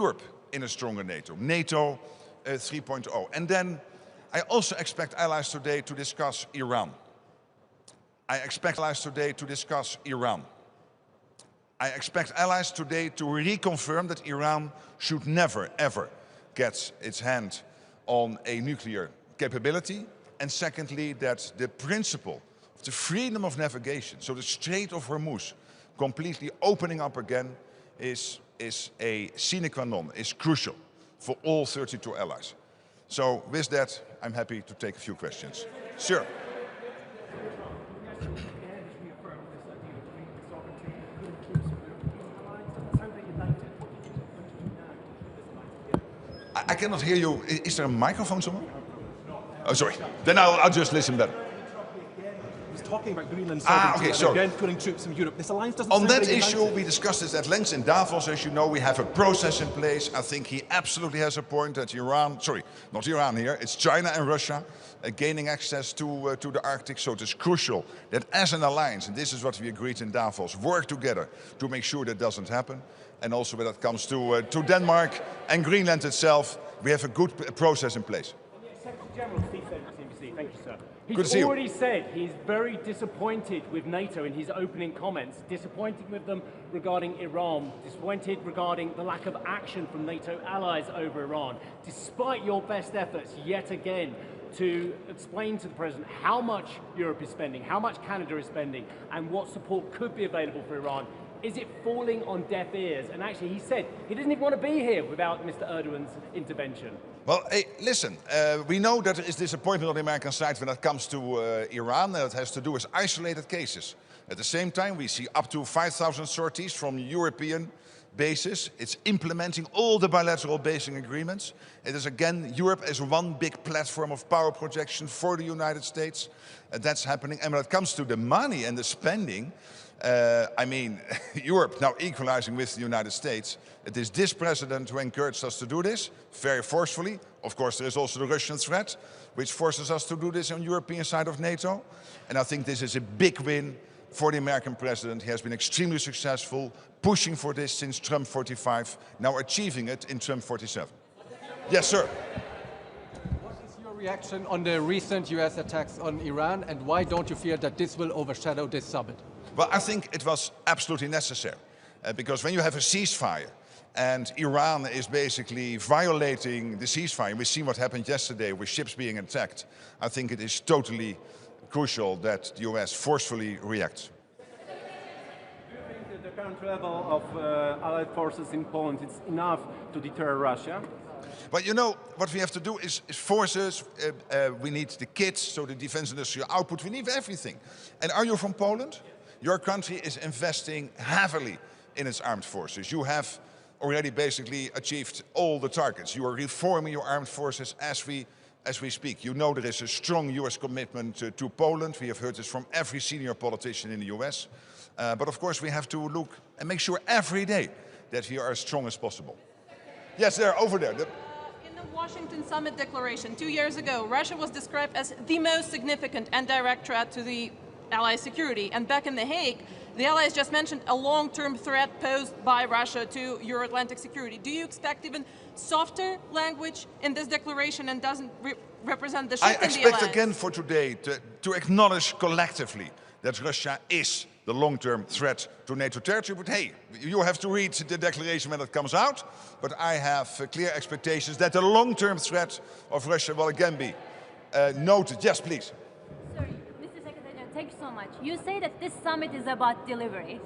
Europe in a stronger NATO, NATO 3.0. And then I also expect allies today to discuss Iran. I expect allies today to discuss Iran. I expect allies today to reconfirm that Iran should never, ever get its hand on a nuclear capability. And secondly, that the principle of the freedom of navigation, so the Strait of Hormuz, completely opening up again is a sine qua non, is crucial for all 32 allies. So with that, I'm happy to take a few questions. Sure. I cannot hear you. Is there a microphone somewhere? Oh, sorry. Then I'll just listen better. He's talking about Greenland sovereignty and again putting troops in Europe. This alliance doesn't On that issue, we discussed this at length in Davos. As you know, we have a process in place. I think he absolutely has a point that Iran, sorry, not Iran here, it's China and Russia gaining access to the Arctic. So it is crucial that as an alliance, and this is what we agreed in Davos, work together to make sure that doesn't happen. And also when it comes to Denmark and Greenland itself, we have a good process in place. Secretary General Steve CNBC, thank you, sir. He's already said he's very disappointed with NATO in his opening comments, disappointed with them regarding Iran, disappointed regarding the lack of action from NATO allies over Iran, despite your best efforts yet again to explain to the President how much Europe is spending, how much Canada is spending, and what support could be available for Iran. Is it falling on deaf ears? And actually, he said he doesn't even want to be here without Mr. Erdogan's intervention. Well, hey, listen, we know that there is disappointment on the American side when it comes to Iran, and it has to do with isolated cases. At the same time, we see up to 5,000 sorties from European bases. It's implementing all the bilateral basing agreements. It is, again, Europe as one big platform of power projection for the United States. That's happening. And when it comes to the money and the spending, I mean, Europe now equalizing with the United States. It is this president who encouraged us to do this very forcefully. Of course, there is also the Russian threat, which forces us to do this on the European side of NATO. And I think this is a big win for the American president. He has been extremely successful, pushing for this since Trump 45, now achieving it in Trump 47. Yes, sir. What is your reaction on the recent US attacks on Iran, and why don't you fear that this will overshadow this summit? Well, I think it was absolutely necessary because when you have a ceasefire and Iran is basically violating the ceasefire, we've seen what happened yesterday with ships being attacked, I think it is totally crucial that the US forcefully reacts. Do you think that the current level of Allied forces in Poland is enough to deter Russia? But you know, what we have to do is forces, we need the kits, so the defense industrial output, we need everything. And are you from Poland? Your country is investing heavily in its armed forces. You have already basically achieved all the targets. You are reforming your armed forces as we speak. You know there is a strong US commitment to Poland. We have heard this from every senior politician in the US. But of course we have to look and make sure every day that we are as strong as possible. Yes, there, over there. In the Washington Summit Declaration 2 years ago, Russia was described as the most significant and direct threat to the Allies' security. And back in The Hague, the Allies just mentioned a long-term threat posed by Russia to Euro-Atlantic security. Do you expect even softer language in this declaration and doesn't represent the shift in the alliance? I expect again for today to acknowledge collectively that Russia is the long-term threat to NATO territory. But hey, you have to read the declaration when it comes out. But I have clear expectations that the long-term threat of Russia will again be noted. Yes, please. Thank you so much. You say that this summit is about delivery.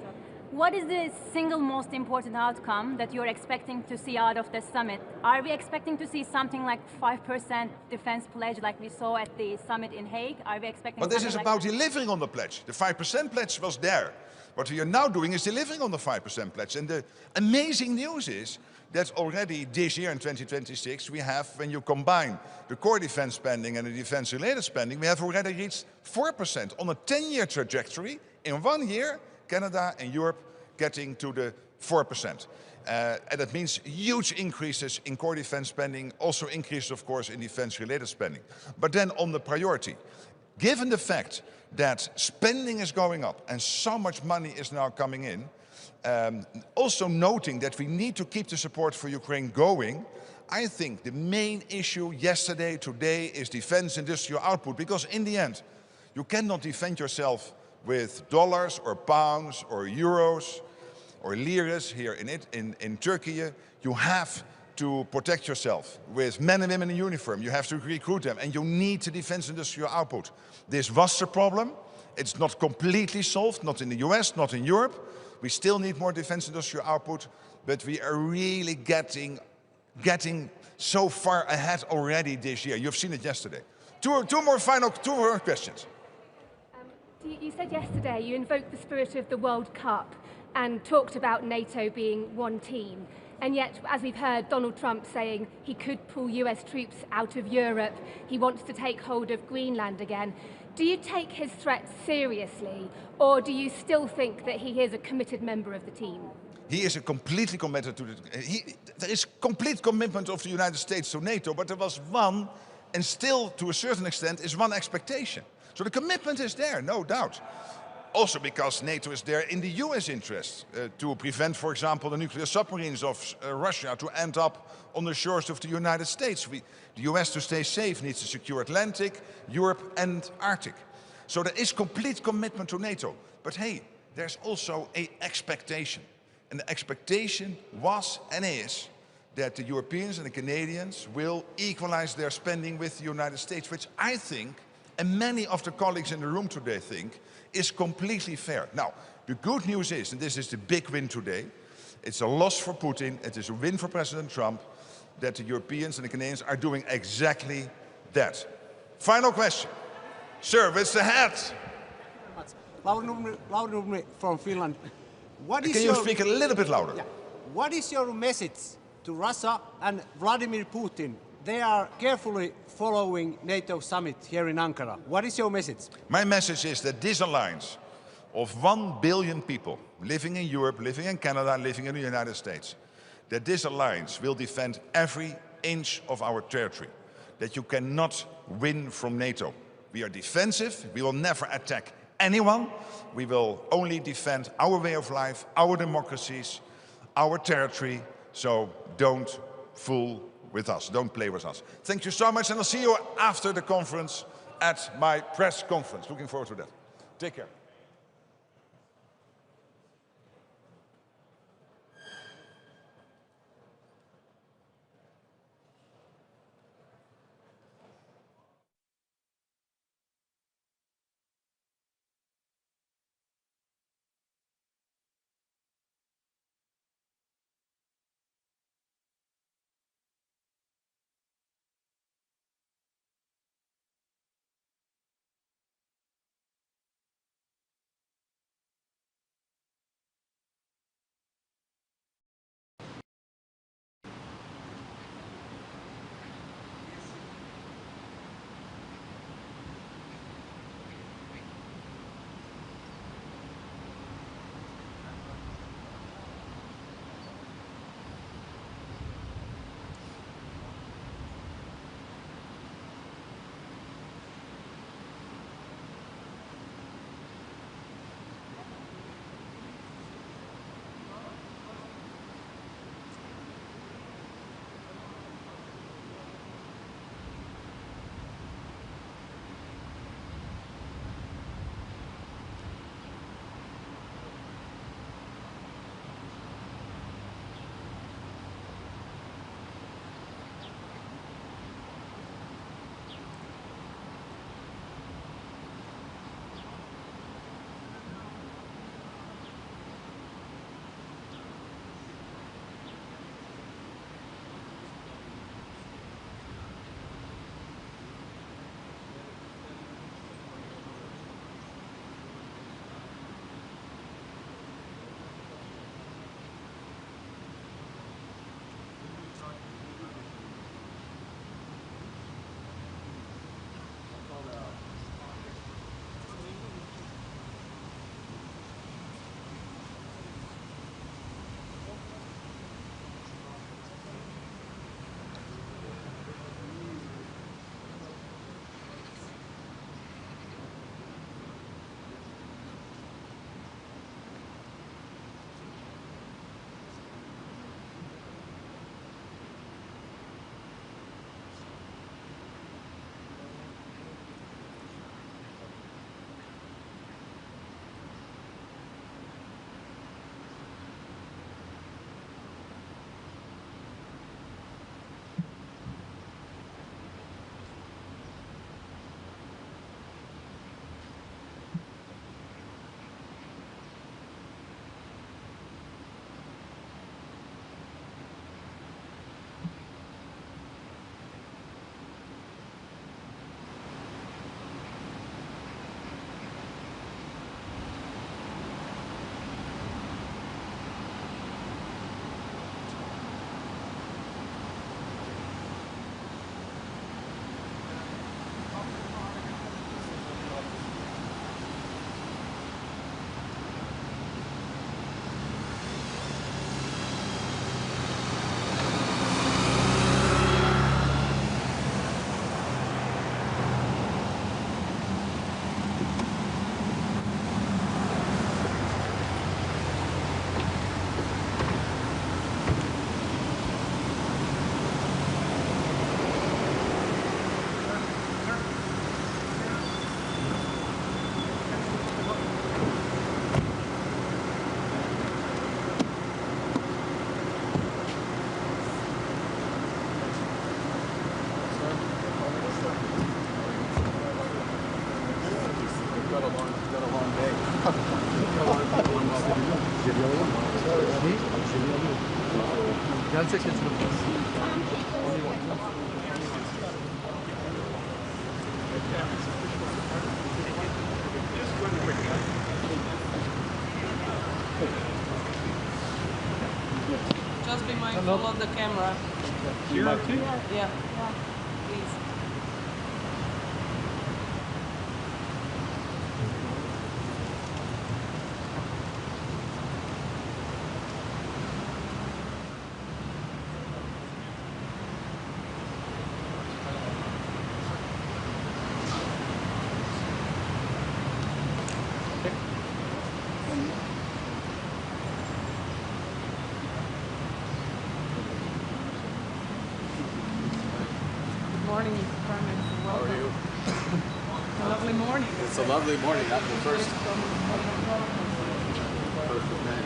What is the single most important outcome that you're expecting to see out of this summit? Are we expecting to see something like 5% defense pledge like we saw at the summit in Hague? Are we expecting? But this is about delivering on the pledge. The 5% pledge was there. What we are now doing is delivering on the 5% pledge. And the amazing news is that already this year in 2026, we have, when you combine the core defense spending and the defense-related spending, we have already reached 4% on a 10-year trajectory. In 1 year, Canada and Europe getting to the 4%. And that means huge increases in core defense spending, also increases, of course, in defense-related spending. But then on the priority, given the fact that spending is going up and so much money is now coming in, Also noting that we need to keep the support for Ukraine going, I think the main issue yesterday, today, is defense industrial output, because in the end, you cannot defend yourself with dollars or pounds or euros or liras here in Turkey. You have to protect yourself with men and women in uniform. You have to recruit them, and you need the defense industrial output. This was the problem. It's not completely solved, not in the US, not in Europe. We still need more defense industrial output, but we are really getting so far ahead already this year. You've seen it yesterday. Two more questions. You said yesterday you invoked the spirit of the World Cup and talked about NATO being one team. And yet, as we've heard Donald Trump saying he could pull US troops out of Europe, he wants to take hold of Greenland again. Do you take his threats seriously, or do you still think that he is a committed member of the team? He is completely committed to there is complete commitment of the United States to NATO, but there was one, and still to a certain extent, is one expectation. So the commitment is there, no doubt. Also because NATO is there in the US interest to prevent, for example, the nuclear submarines of Russia to end up on the shores of the United States. The US, to stay safe, needs to secure Atlantic, Europe and Arctic. So there is complete commitment to NATO. But hey, there's also an expectation. And the expectation was and is that the Europeans and the Canadians will equalize their spending with the United States, which I think, and many of the colleagues in the room today think, is completely fair. Now, the good news is, and this is the big win today, it's a loss for Putin, it is a win for President Trump, that the Europeans and the Canadians are doing exactly that. Final question. Sir, with the hat. Lauri from Finland. Can you speak a little bit louder? Yeah. What is your message to Russia and Vladimir Putin? They are carefully following NATO summit here in Ankara. What is your message? My message is that this alliance of 1 billion people living in Europe, living in Canada, living in the United States, that this alliance will defend every inch of our territory, that you cannot win from NATO. We are defensive, we will never attack anyone, we will only defend our way of life, our democracies, our territory, so don't fool with us, don't play with us. Thank you so much, and I'll see you after the conference at my press conference. Looking forward to that. Take care. 1 second. Just be mindful of the camera. Yeah. Please. Morning, Prime Minister. Welcome. How are you? A lovely morning. It's a lovely morning. That's the first of May.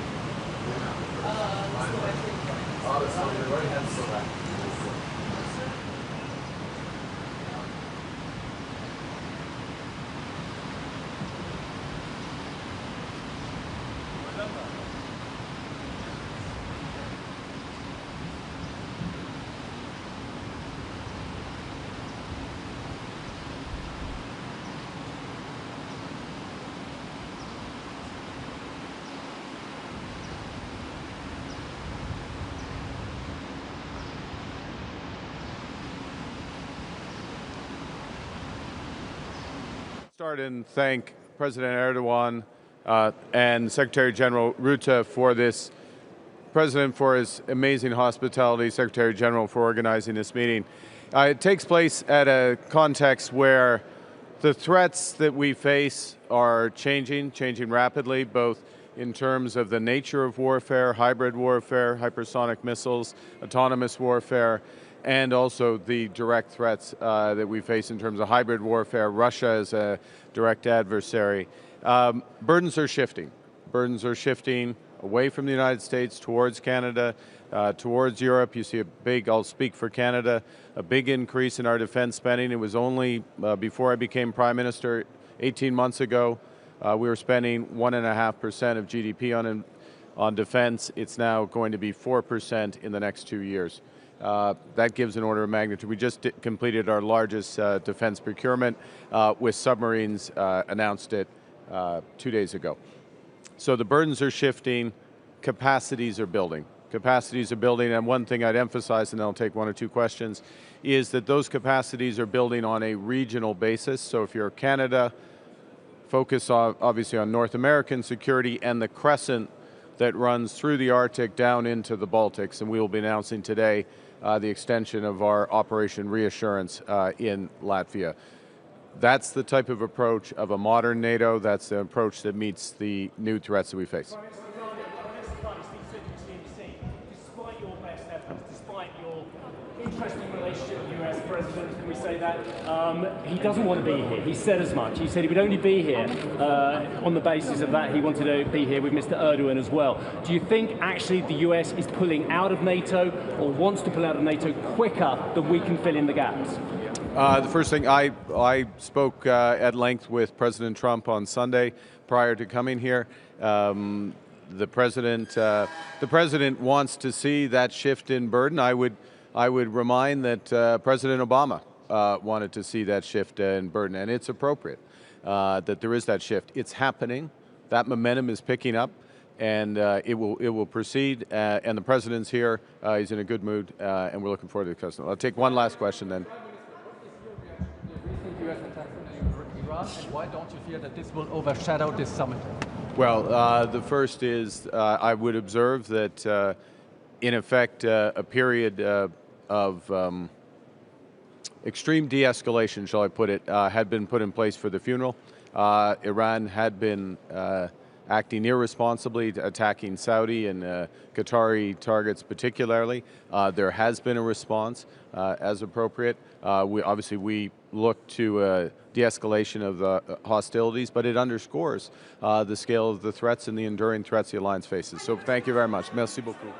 Start and thank President Erdogan and Secretary General Rutte for this, President for his amazing hospitality, Secretary General for organizing this meeting. It takes place at a context where the threats that we face are changing rapidly, both in terms of the nature of warfare, hybrid warfare, hypersonic missiles, autonomous warfare, and also the direct threats that we face in terms of hybrid warfare. Russia is a direct adversary. Burdens are shifting. Burdens are shifting away from the United States towards Canada, towards Europe. You see a big, I'll speak for Canada, a big increase in our defense spending. It was only before I became Prime Minister 18 months ago, we were spending 1.5% of GDP on defense. It's now going to be 4% in the next 2 years. That gives an order of magnitude. We just completed our largest defense procurement with submarines, announced it 2 days ago. So the burdens are shifting, capacities are building. Capacities are building, and one thing I'd emphasize, and then I'll take 1 or 2 questions, is that those capacities are building on a regional basis. So if you're Canada, focus obviously on North American security and the crescent that runs through the Arctic down into the Baltics, and we will be announcing today the extension of our Operation Reassurance in Latvia. That's the type of approach of a modern NATO. That's the approach that meets the new threats that we face. Despite your best efforts, despite your interesting relationship with the US President, can we say that? He doesn't want to be here. He said as much. He said he would only be here on the basis of that. He wanted to be here with Mr. Erdogan as well. Do you think actually the US is pulling out of NATO or wants to pull out of NATO quicker than we can fill in the gaps? The first thing, I spoke at length with President Trump on Sunday prior to coming here. The president wants to see that shift in burden. I would remind that President Obama wanted to see that shift in burden, and it's appropriate that there is that shift. It's happening. That momentum is picking up, and it will proceed. And the president's here. He's in a good mood, and we're looking forward to the president. I'll take one last question then. US attack on Iran, and why don't you fear that this will overshadow this summit? Well, the first is I would observe that, in effect, a period of extreme de-escalation, shall I put it, had been put in place for the funeral. Iran had been acting irresponsibly, attacking Saudi and Qatari targets particularly. There has been a response as appropriate. We look to de-escalation of the hostilities, but it underscores the scale of the threats and the enduring threats the alliance faces. So thank you very much. Merci beaucoup.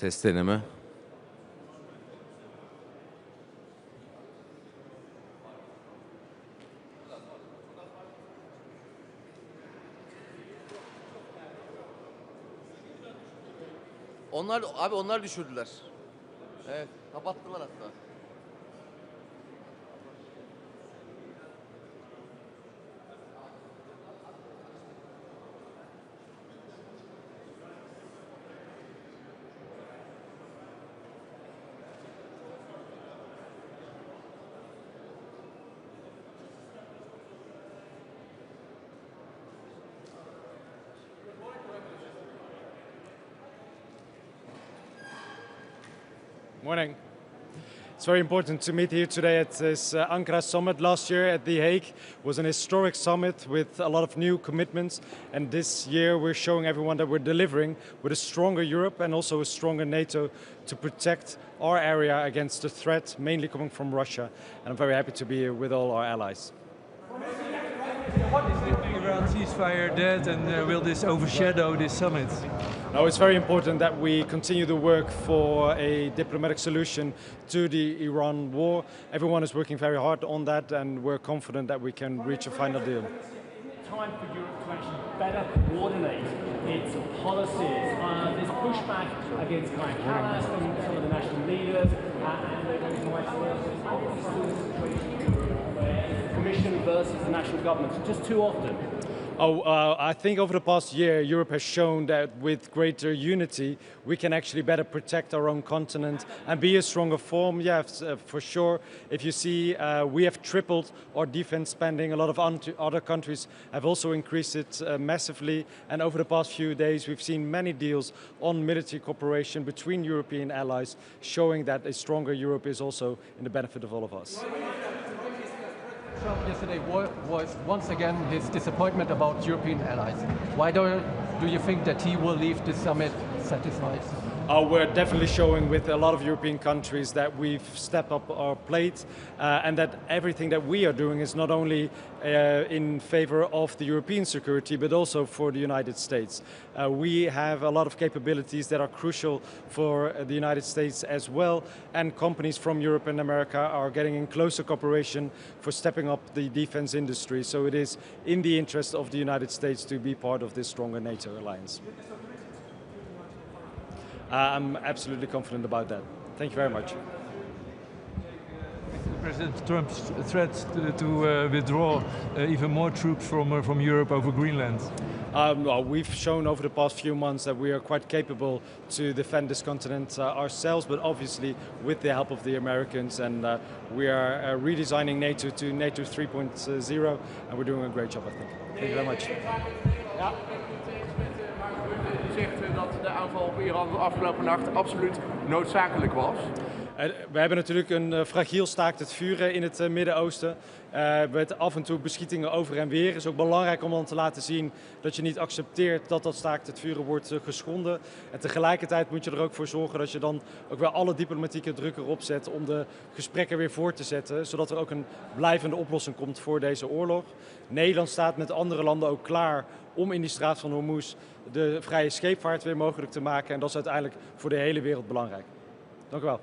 Ses deneme. Onlar düşürdüler. Evet, kapattılar hatta. Morning. It's very important to meet here today at this Ankara summit. Last year at The Hague was an historic summit with a lot of new commitments, and this year we're showing everyone that we're delivering with a stronger Europe and also a stronger NATO to protect our area against the threat mainly coming from Russia. And I'm very happy to be here with all our allies. Is the Iran ceasefire dead, and will this overshadow this summit? No, it's very important that we continue to work for a diplomatic solution to the Iran war. Everyone is working very hard on that, and we're confident that we can reach a final deal. Time for Europe to actually better coordinate its policies. There's pushback against Kai Kallas from some of the national leaders, and there's the Commission versus the national governments just too often. I think over the past year, Europe has shown that with greater unity, we can actually better protect our own continent and be a stronger form. Yes, for sure. If you see, we have tripled our defense spending. A lot of other countries have also increased it massively. And over the past few days, we've seen many deals on military cooperation between European allies, showing that a stronger Europe is also in the benefit of all of us. Trump yesterday voiced once again his disappointment about European allies. Why do you think that he will leave this summit satisfied? We're definitely showing with a lot of European countries that we've stepped up our plate and that everything that we are doing is not only in favor of the European security but also for the United States. We have a lot of capabilities that are crucial for the United States as well, and companies from Europe and America are getting in closer cooperation for stepping up the defense industry. So it is in the interest of the United States to be part of this stronger NATO alliance. I'm absolutely confident about that. Thank you very much. President Trump's threat to withdraw even more troops from Europe over Greenland? Well, we've shown over the past few months that we are quite capable to defend this continent ourselves, but obviously with the help of the Americans, and we are redesigning NATO to NATO 3.0, and we're doing a great job, I think. Thank you very much. Ja. Zegt dat de aanval op Iran de afgelopen nacht absoluut noodzakelijk was. We hebben natuurlijk een fragiel staakt het vuren in het Midden-Oosten. Met af en toe beschietingen over en weer. Het is ook belangrijk om dan te laten zien dat je niet accepteert dat dat staakt het vuren wordt geschonden. En tegelijkertijd moet je er ook voor zorgen dat je dan ook wel alle diplomatieke druk erop zet om de gesprekken weer voort te zetten. Zodat er ook een blijvende oplossing komt voor deze oorlog. Nederland staat met andere landen ook klaar om in die straat van Hormuz de vrije scheepvaart weer mogelijk te maken. En dat is uiteindelijk voor de hele wereld belangrijk. Dank u wel.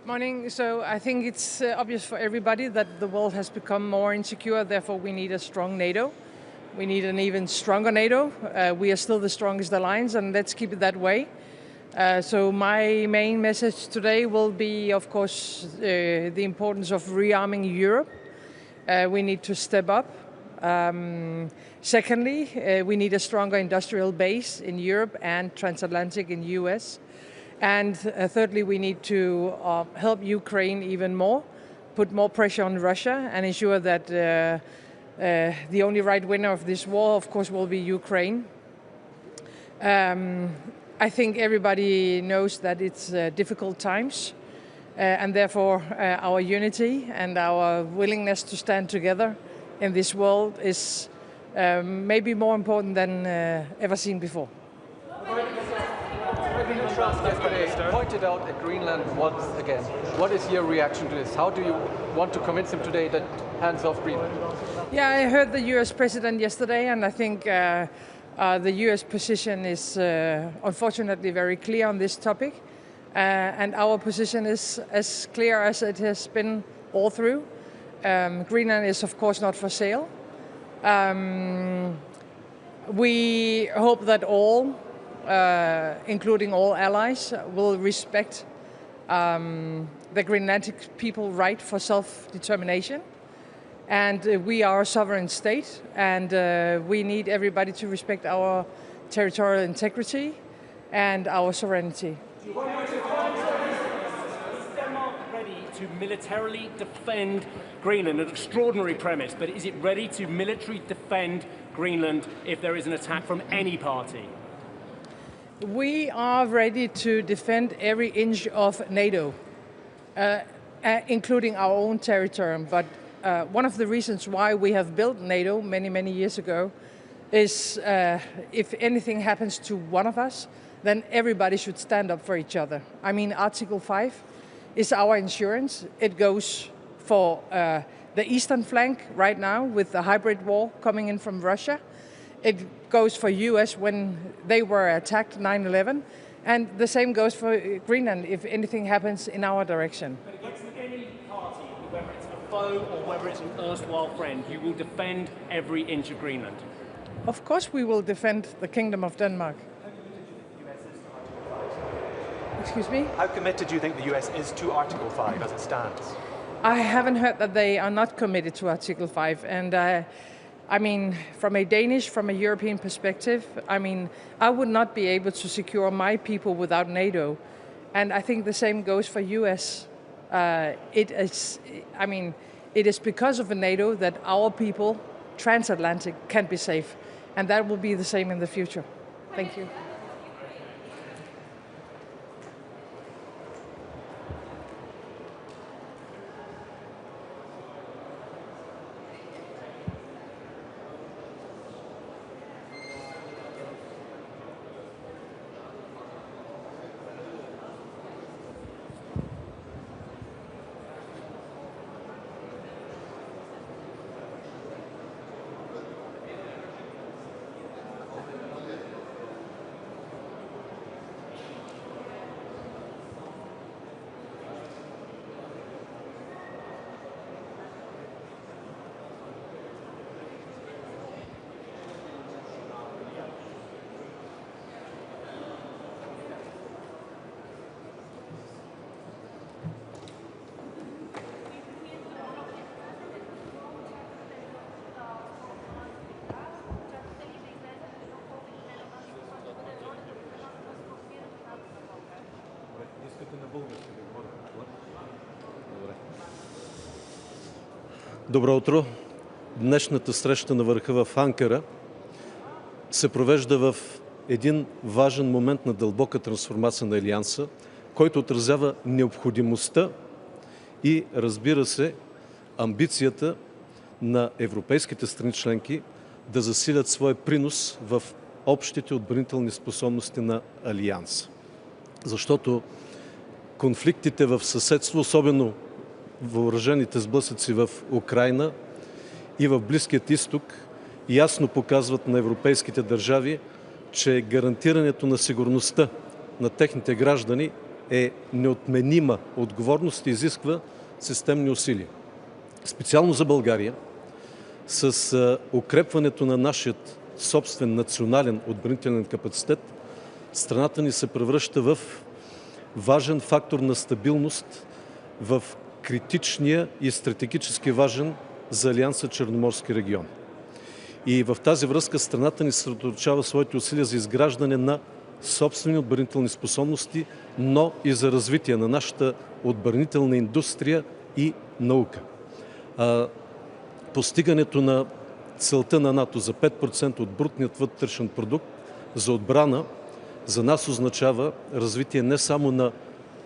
Morning. So I think it's obvious for everybody that the world has become more insecure, therefore we need a strong NATO. We need an even stronger NATO. We are still the strongest alliance, and let's keep it that way. So my main message today will be, of course, the importance of rearming Europe. We need to step up. Secondly, we need a stronger industrial base in Europe and transatlantic in the US. And thirdly, we need to help Ukraine even more, put more pressure on Russia, and ensure that the only right winner of this war, of course, will be Ukraine. I think everybody knows that it's difficult times, and therefore our unity and our willingness to stand together in this world is maybe more important than ever seen before. Trump yesterday pointed out at Greenland once again. What is your reaction to this? How do you want to convince him today that hands off Greenland? Yeah, I heard the US president yesterday, and I think the US position is unfortunately very clear on this topic. And our position is as clear as it has been all through. Greenland is of course not for sale. We hope that all, including all allies, will respect the Greenlandic people's right for self-determination. And we are a sovereign state, and we need everybody to respect our territorial integrity and our sovereignty. Is Denmark ready to militarily defend Greenland? An extraordinary premise, but is it ready to militarily defend Greenland if there is an attack from any party? We are ready to defend every inch of NATO, including our own territory. But one of the reasons why we have built NATO many, many years ago is if anything happens to one of us, then everybody should stand up for each other. I mean, Article 5 is our insurance. It goes for the eastern flank right now with the hybrid war coming in from Russia. It goes for US when they were attacked 9/11. And the same goes for Greenland if anything happens in our direction. But against any party, whether it's a foe or whether it's an erstwhile friend, you will defend every inch of Greenland. Of course we will defend the Kingdom of Denmark. Excuse me? How committed do you think the US is to Article 5 as it stands? I haven't heard that they are not committed to Article 5. And I mean, from a European perspective, I mean, I would not be able to secure my people without NATO. And I think the same goes for US. It is because of NATO that our people, transatlantic, can be safe. And that will be the same in the future. Thank you. Добро утро! Днешната среща на върха в Анкара се провежда в един важен момент на дълбока трансформация на Альянса, който отразява необходимостта и, разбира се, амбицията на европейските страни членки да засилят своя принос в общите отбранителни способности на Альянса. Защото конфликтите в съседство, особено въоръжените сблъсъци в Украина и в Близкият изток, ясно показват на европейските държави, че гарантирането на сигурността на техните граждани е неотменима отговорност и изисква системни усилия. Специално за България, с укрепването на нашия собствен национален отбранителен капацитет, страната ни се превръща в важен фактор на стабилност в критичния и стратегически важен за Альянса Черноморски регион. И в тази връзка страната ни съсредоточава своите усилия за изграждане на собствени отбранителни способности, но и за развитие на нашата отбранителна индустрия и наука. Постигането на целта на НАТО за 5% от брутният вътрешен продукт за отбрана за нас означава развитие не само на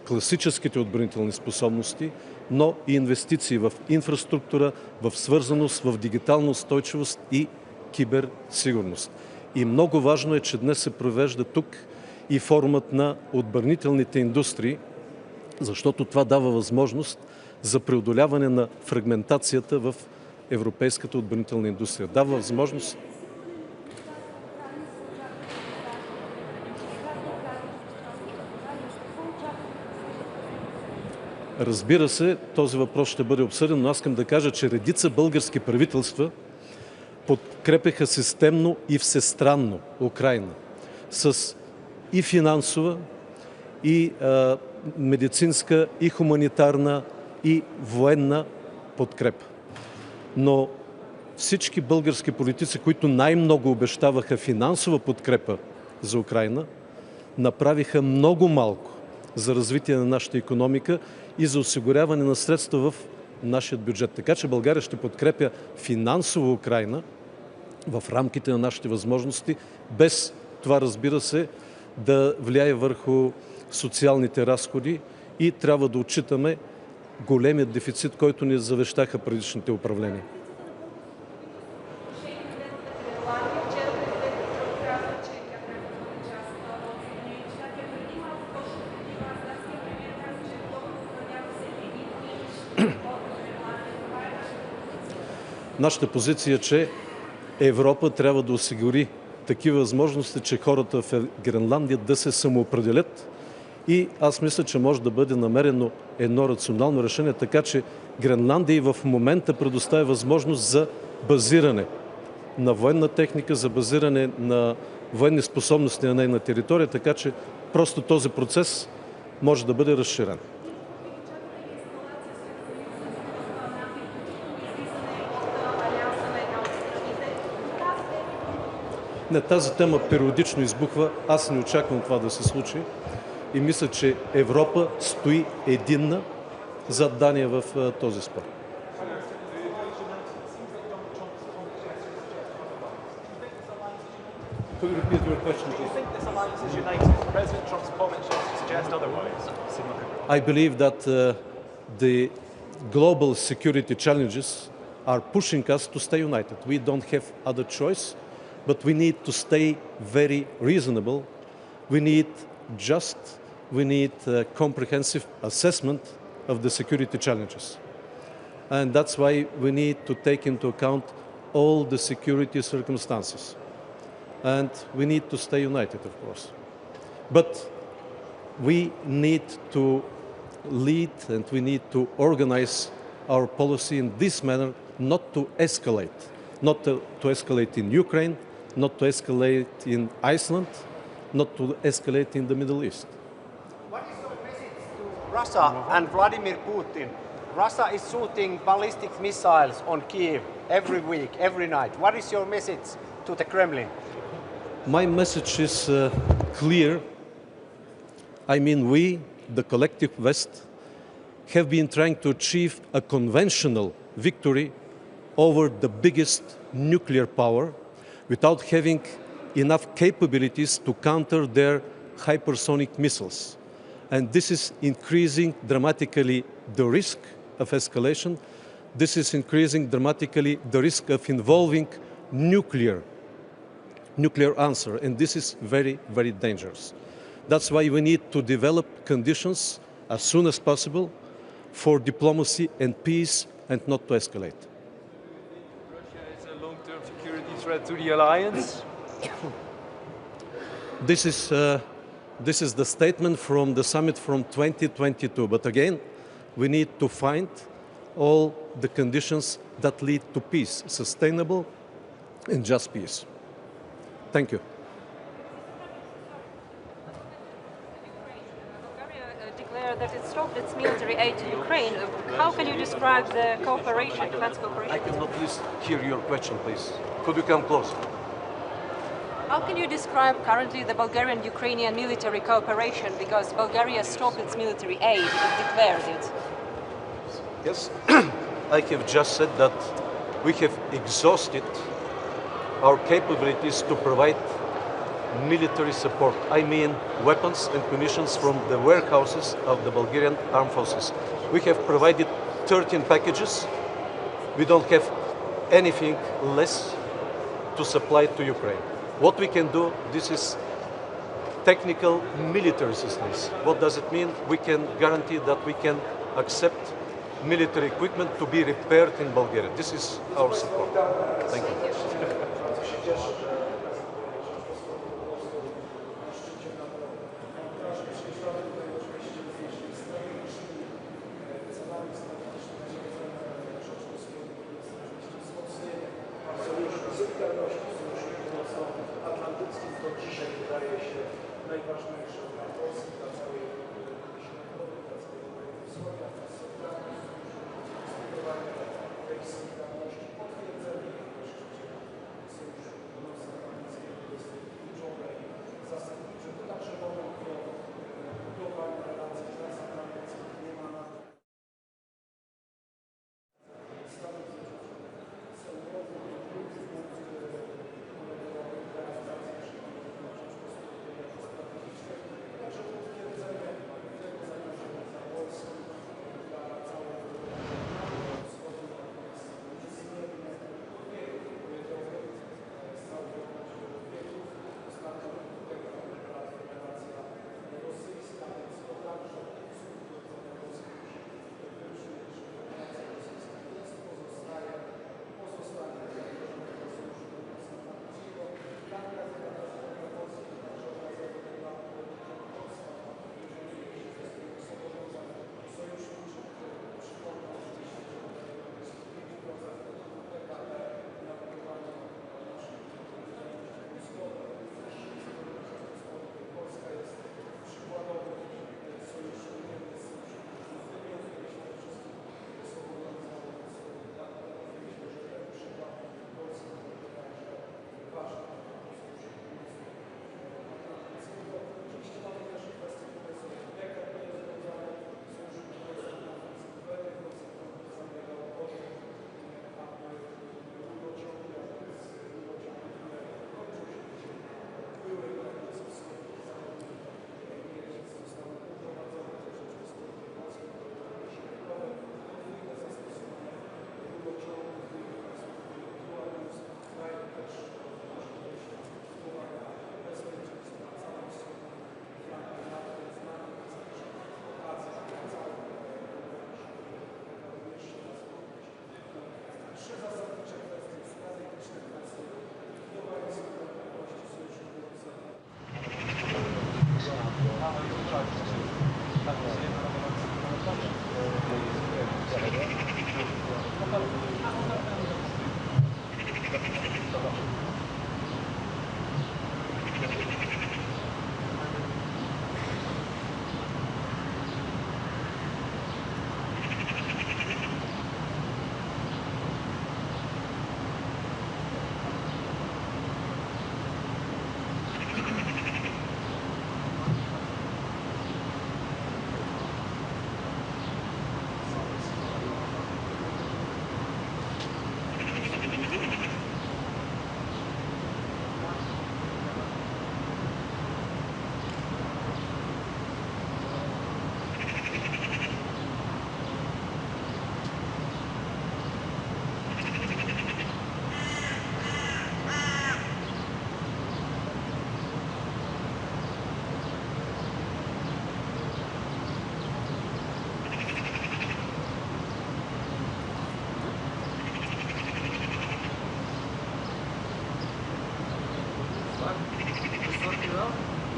класическите отбранителни способности, но и инвестиции в инфраструктура, в свързаност, в дигитална устойчивост и киберсигурност. И много важно е, че днес се провежда тук и форумът на отбранителните индустрии, защото това дава възможност за преодоляване на фрагментацията в европейската отбранителна индустрия. Дава възможност Разбира се, този въпрос ще бъде обсъден, но аз искам да кажа, че редица български правителства подкрепяха системно и всестранно Украина с и финансова, и медицинска, и хуманитарна, и военна подкрепа. Но всички български политици, които най-много обещаваха финансова подкрепа за Украина, направиха много малко за развитие на нашата икономика и за осигуряване на средства в нашия бюджет. Така че България ще подкрепя финансово Украина в рамките на нашите възможности, без това, разбира се, да влияе върху социалните разходи и трябва да отчитаме големият дефицит, който ни завещаха предишните управления. Нашата позиция е, че Европа трябва да осигури такива възможности, че хората в Гренландия да се самоопределят и аз мисля, че може да бъде намерено едно рационално решение, така че Гренландия и в момента предоставя възможност за базиране на военна техника, за базиране на военни способности на нейна територия, така че просто този процес може да бъде разширен. Не, тази тема периодично избухва. Аз не очаквам това да се случи и мисля, че Европа стои единна зад Дания в този спор. I believe that the global security challenges are pushing us to stay united. We don't have other choice. But we need to stay very reasonable. We need a comprehensive assessment of the security challenges. And that's why we need to take into account all the security circumstances. And we need to stay united, of course. But we need to lead and we need to organize our policy in this manner, not to escalate. Not to escalate in Ukraine, not to escalate in Iceland, not to escalate in the Middle East. What is your message to Russia and Vladimir Putin? Russia is shooting ballistic missiles on Kyiv every week, every night. What is your message to the Kremlin? My message is clear. I mean, we, the collective West, have been trying to achieve a conventional victory over the biggest nuclear power without having enough capabilities to counter their hypersonic missiles. And this is increasing dramatically the risk of escalation. This is increasing dramatically the risk of involving nuclear answer. And this is very, very dangerous. That's why we need to develop conditions as soon as possible for diplomacy and peace and not to escalate. Threat to the alliance? This is This is the statement from the summit from 2022. But again, we need to find all the conditions that lead to peace, sustainable and just peace. Thank you. Declared that it stopped its military aid to Ukraine. How can you describe the cooperation, defense cooperation? I cannot please hear your question, please. Could you come closer? How can you describe currently the Bulgarian-Ukrainian military cooperation? Because Bulgaria stopped its military aid, it declared it. Yes, I have just said that we have exhausted our capabilities to provide military support. I mean weapons and munitions from the warehouses of the Bulgarian armed forces. We have provided 13 packages. We don't have anything less to supply to Ukraine. What we can do, this is technical military assistance. What does it mean? We can guarantee that we can accept military equipment to be repaired in Bulgaria. This is our support. Thank you.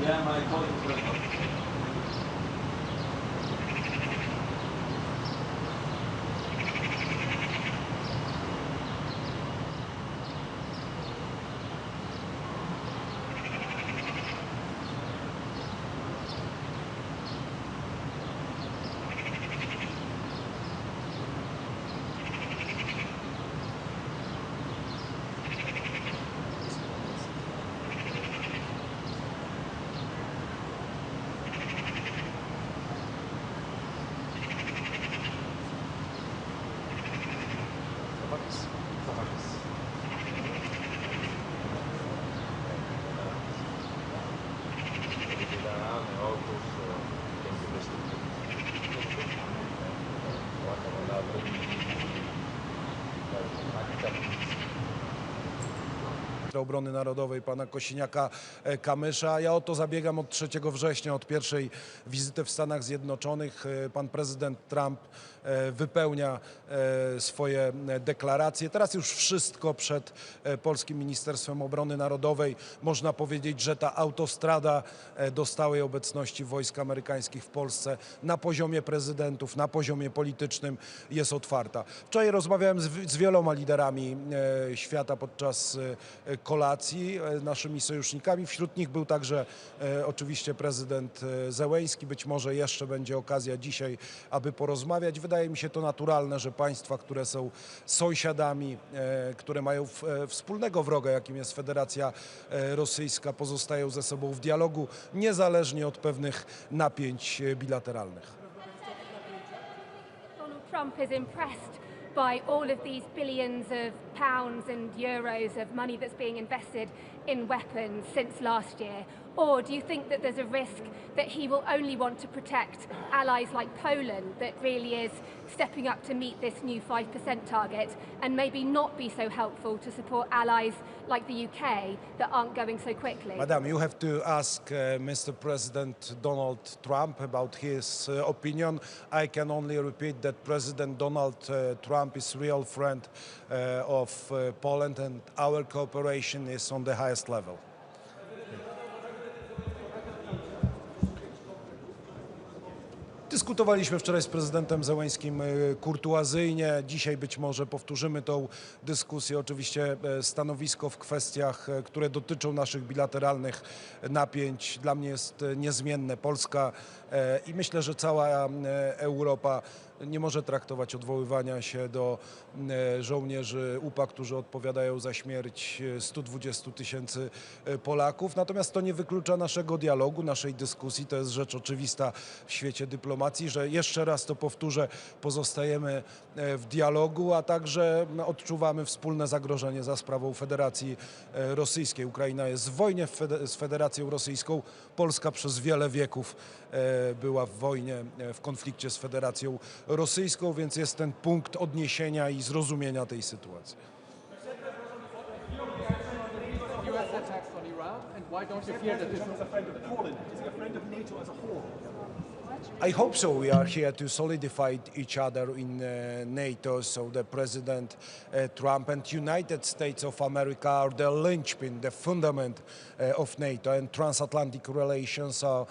Yeah, my colleague is welcome. Obrony Narodowej pana Kosiniaka-Kamysza. Ja o to zabiegam od 3 września, od pierwszej wizyty w Stanach Zjednoczonych. Pan prezydent Trump wypełnia swoje deklaracje. Teraz już wszystko przed Polskim Ministerstwem Obrony Narodowej. Można powiedzieć, że ta autostrada do stałej obecności wojsk amerykańskich w Polsce na poziomie prezydentów, na poziomie politycznym jest otwarta. Wczoraj rozmawiałem z wieloma liderami świata podczas kolacji, naszymi sojusznikami. Wśród nich był także oczywiście prezydent Zełenski. Być może jeszcze będzie okazja dzisiaj, aby porozmawiać. Wydaje mi się to naturalne, że państwa, które są sąsiadami, które mają wspólnego wroga, jakim jest Federacja Rosyjska, pozostają ze sobą w dialogu, niezależnie od pewnych napięć bilateralnych. Donald Trump is impressed by all of these billions of pounds and euros of money that's being invested in weapons since last year? Or do you think that there's a risk that he will only want to protect allies like Poland, that really is stepping up to meet this new 5% target, and maybe not be so helpful to support allies like the UK that aren't going so quickly? Madam, you have to ask Mr. President Donald Trump about his opinion. I can only repeat that President Donald Trump is a real friend of Poland, and our cooperation is on the highest level. Dyskutowaliśmy wczoraj z prezydentem Zełenskim kurtuazyjnie. Dzisiaj być może powtórzymy tą dyskusję. Oczywiście stanowisko w kwestiach, które dotyczą naszych bilateralnych napięć, dla mnie jest niezmienne. Polska i myślę, że cała Europa nie może traktować odwoływania się do żołnierzy UPA, którzy odpowiadają za śmierć 120 000 Polaków. Natomiast to nie wyklucza naszego dialogu, naszej dyskusji. To jest rzecz oczywista w świecie dyplomacji, że jeszcze raz to powtórzę, pozostajemy w dialogu, a także odczuwamy wspólne zagrożenie za sprawą Federacji Rosyjskiej. Ukraina jest w wojnie z Federacją Rosyjską. Polska przez wiele wieków była w wojnie, w konflikcie z Federacją Rosyjską, więc jest ten punkt odniesienia i zrozumienia tej sytuacji. I hope so. We are here to solidify each other in NATO, so the President Trump and United States of America are the linchpin, the fundament of NATO, and transatlantic relations are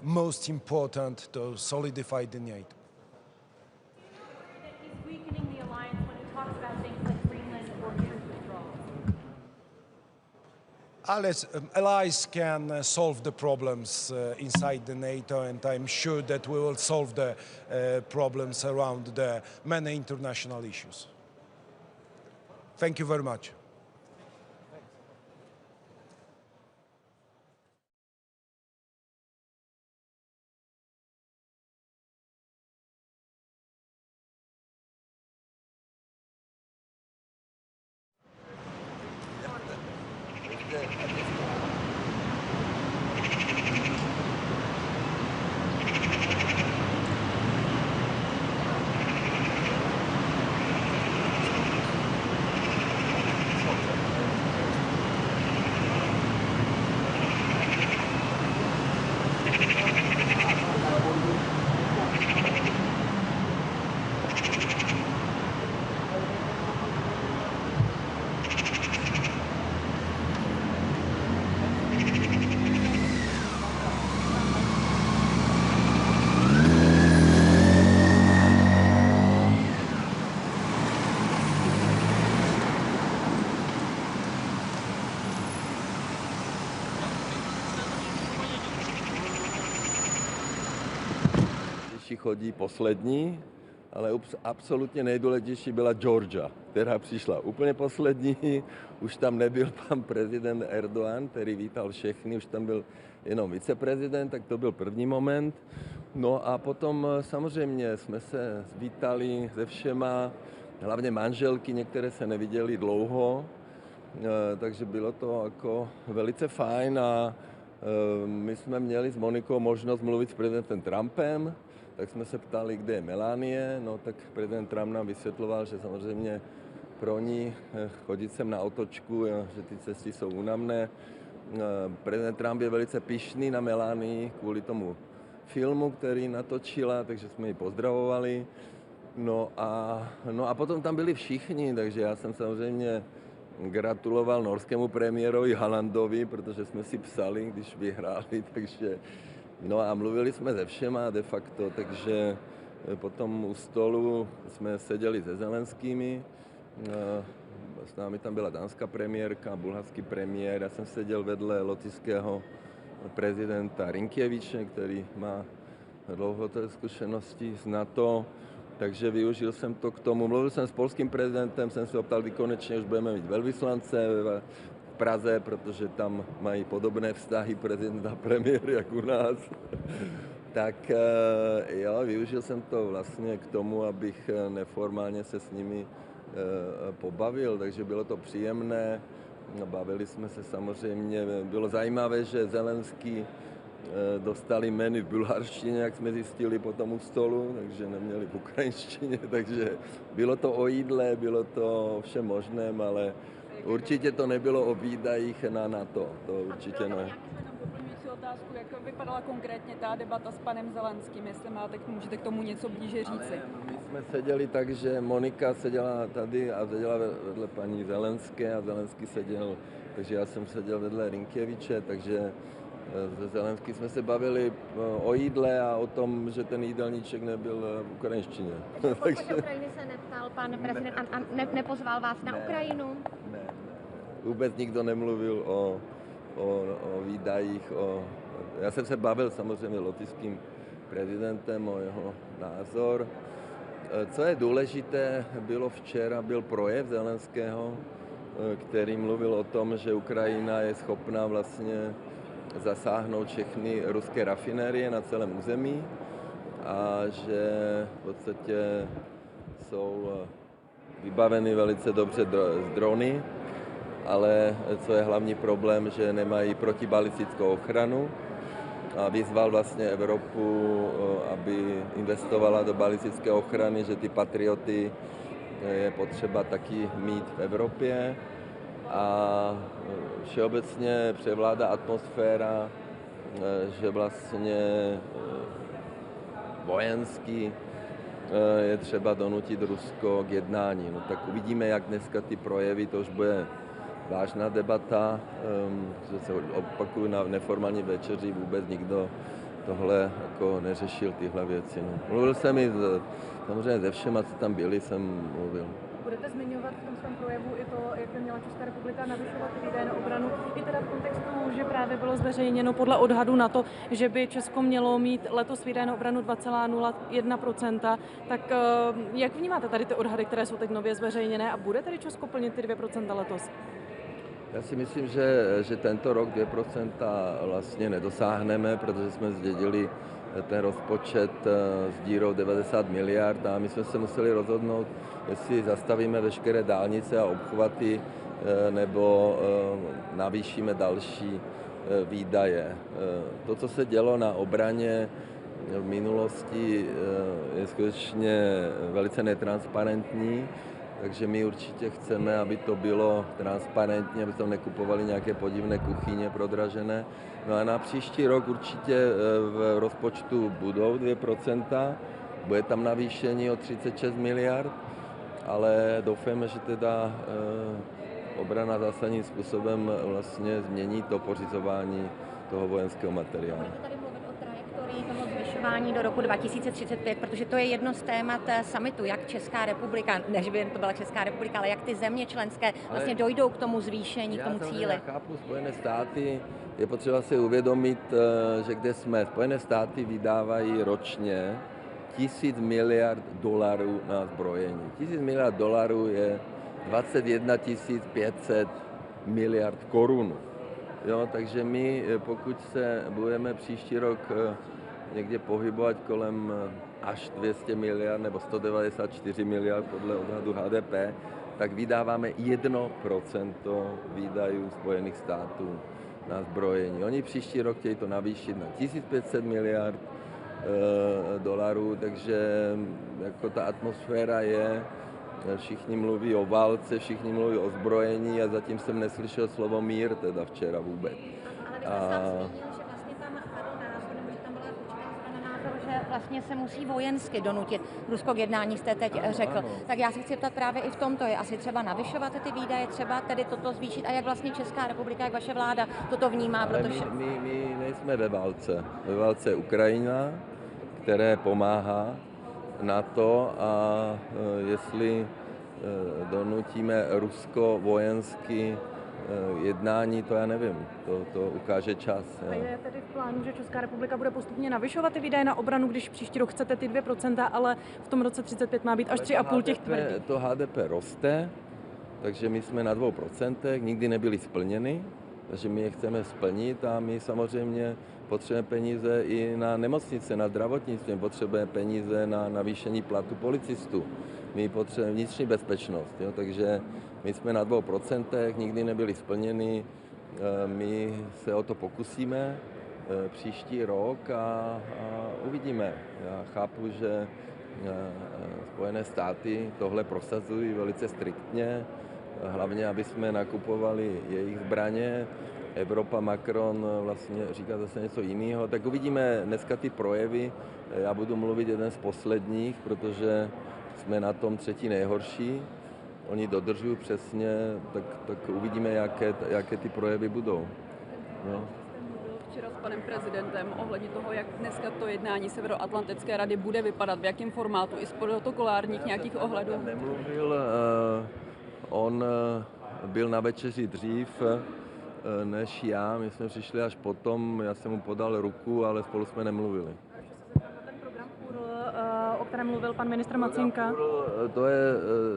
most important to solidify the NATO. He's weakening the alliance when he talks about things like Greenland or Europe withdrawal. Allies can solve the problems inside the NATO, and I'm sure that we will solve the problems around the many international issues. Thank you very much. nejlepší chodí poslední, ale absolutně nejdůležitější byla Georgia, která přišla úplně poslední. Už tam nebyl pan prezident Erdogan, který vítal všechny, už tam byl jenom viceprezident, tak to byl první moment. No a potom samozřejmě jsme se vítali se všema, hlavně manželky, některé se neviděli dlouho, takže bylo to jako velice fajn a my jsme měli s Monikou možnost mluvit s prezidentem Trumpem, tak jsme se ptali, kde je Melanie, no tak prezident Trump nám vysvětloval, že samozřejmě pro ní chodit sem na otočku, že ty cesty jsou únavné. Prezident Trump je velice pyšný na Melanii kvůli tomu filmu, který natočila, takže jsme ji pozdravovali. No a potom tam byli všichni, takže já jsem samozřejmě gratuloval norskému premiérovi Haalandovi, protože jsme si psali, když vyhráli, takže no a mluvili jsme se všema de facto, takže potom u stolu jsme seděli se Zelenskými, s námi tam byla dánská premiérka, bulharský premiér, já jsem seděl vedle lotyšského prezidenta Rinkěviče, který má dlouholeté zkušenosti z NATO, takže využil jsem to k tomu. Mluvil jsem s polským prezidentem, jsem se optal, kdy konečně už budeme mít velvyslance v Praze, protože tam mají podobné vztahy prezident a premiér, jak u nás. Tak jo, využil jsem to vlastně k tomu, abych neformálně se s nimi pobavil, takže bylo to příjemné. Bavili jsme se samozřejmě, bylo zajímavé, že Zelenský dostali jmény v bulharštině, jak jsme zjistili potom u stolu, takže neměli v ukrajinštině, takže bylo to o jídle, bylo to o všem možném, ale určitě to nebylo o výdajích na NATO, to určitě ne. Otázku, jak vypadala konkrétně ta debata s panem Zelenským, jestli můžete k tomu něco blíže říci. My jsme seděli tak, že Monika seděla tady a seděla vedle paní Zelenské a Zelenský seděl, takže já jsem seděl vedle Rinkěviče, takže se Zelenským jsme se bavili o jídle a o tom, že ten jídelníček nebyl v ukrajinštině. Takže Ukrajiny se neptal pan prezident a nepozval vás na Ukrajinu? Ne. Vůbec nikdo nemluvil o výdajích. Já jsem se bavil samozřejmě lotyšským prezidentem o jeho názor. Co je důležité, byl projev Zelenského, který mluvil o tom, že Ukrajina je schopná vlastně zasáhnout všechny ruské rafinérie na celém území a že v podstatě jsou vybaveny velice dobře z drony, ale co je hlavní problém, že nemají protibalistickou ochranu a vyzval vlastně Evropu, aby investovala do balistické ochrany, že ty patrioty je potřeba taky mít v Evropě a všeobecně převládá atmosféra, že vlastně vojensky je třeba donutit Rusko k jednání. No tak uvidíme, jak dneska ty projevy, to už bude vážná debata, že se opakuju na neformální večeři, vůbec nikdo tohle jako neřešil, tyhle věci. No. Mluvil jsem i samozřejmě ze všema, co tam byli, jsem mluvil. Budete zmiňovat v tom svém projevu i to, jak by měla Česká republika navyšovat výdaje na obranu, i teda v kontextu, že právě bylo zveřejněno podle odhadu na to, že by Česko mělo mít letos výdaje na obranu 2,01%, tak jak vnímáte tady ty odhady, které jsou teď nově zveřejněné a bude tedy Česko plnit ty 2% letos? Já si myslím, že tento rok 2% vlastně nedosáhneme, protože jsme zdědili ten rozpočet s dírou 90 miliard a my jsme se museli rozhodnout, jestli zastavíme veškeré dálnice a obchvaty nebo navýšíme další výdaje. To, co se dělo na obraně v minulosti, je skutečně velice netransparentní. Takže my určitě chceme, aby to bylo transparentní, aby tam nekupovali nějaké podivné kuchyně prodražené. No a na příští rok určitě v rozpočtu budou 2%, bude tam navýšení o 36 miliard, ale doufáme, že teda obrana zásadním způsobem vlastně změní to pořizování toho vojenského materiálu. Toho zvyšování do roku 2035, protože to je jedno z témat summitu, jak Česká republika, ne, že by to byla Česká republika, ale jak ty země členské vlastně dojdou k tomu zvýšení, k tomu cíli. Já chápu Spojené státy, je potřeba si uvědomit, že kde jsme. Spojené státy vydávají ročně $1000 miliard na zbrojení. $1000 miliard je 21 500 miliard korun. Jo, takže my, pokud se budeme příští rok někde pohybovat kolem až 200 miliard nebo 194 miliard podle odhadu HDP, tak vydáváme 1% výdajů Spojených států na zbrojení. Oni příští rok chtějí to navýšit na 1500 miliard dolarů, takže jako ta atmosféra je, všichni mluví o válce, všichni mluví o zbrojení a zatím jsem neslyšel slovo mír teda včera vůbec. Že vlastně se musí vojensky donutit Rusko k jednání, jste teď řekl. Ano. Tak já se chci ptat právě i v tomto, je asi třeba navyšovat ty výdaje, třeba tedy toto zvýšit a jak vlastně Česká republika, jak vaše vláda toto vnímá, protože... My nejsme ve válce. Ve válce je Ukrajina, které pomáhá NATO a jestli donutíme Rusko vojensky jednání, to já nevím, to ukáže čas. A je tedy v plánu, že Česká republika bude postupně navyšovat ty výdaje na obranu, když příští rok chcete ty 2%, ale v tom roce 35 má být až 3,5 těch tvrdých? To HDP roste, takže my jsme na 2%, nikdy nebyly splněny, takže my je chceme splnit a my samozřejmě potřebujeme peníze i na nemocnice, na zdravotnictví, potřebujeme peníze na navýšení platu policistů, my potřebujeme vnitřní bezpečnost, jo, takže my jsme na 2%, nikdy nebyly splněny, my se o to pokusíme příští rok a uvidíme. Já chápu, že Spojené státy tohle prosazují velice striktně, hlavně, aby jsme nakupovali jejich zbraně. Evropa, Macron vlastně říká zase něco jiného. Tak uvidíme dneska ty projevy. Já budu mluvit jeden z posledních, protože jsme na tom třetí nejhorší. Oni dodržují přesně, tak uvidíme, jaké ty projevy budou. No. Včera s panem prezidentem ohledně toho, jak dneska to jednání Severoatlantické rady bude vypadat, v jakém formátu, i z protokolárních nějakých ohledů? Nemluvil, on byl na večeři dřív než já, my jsme přišli až potom, já jsem mu podal ruku, ale spolu jsme nemluvili. O kterém mluvil pan ministr Macinka? To je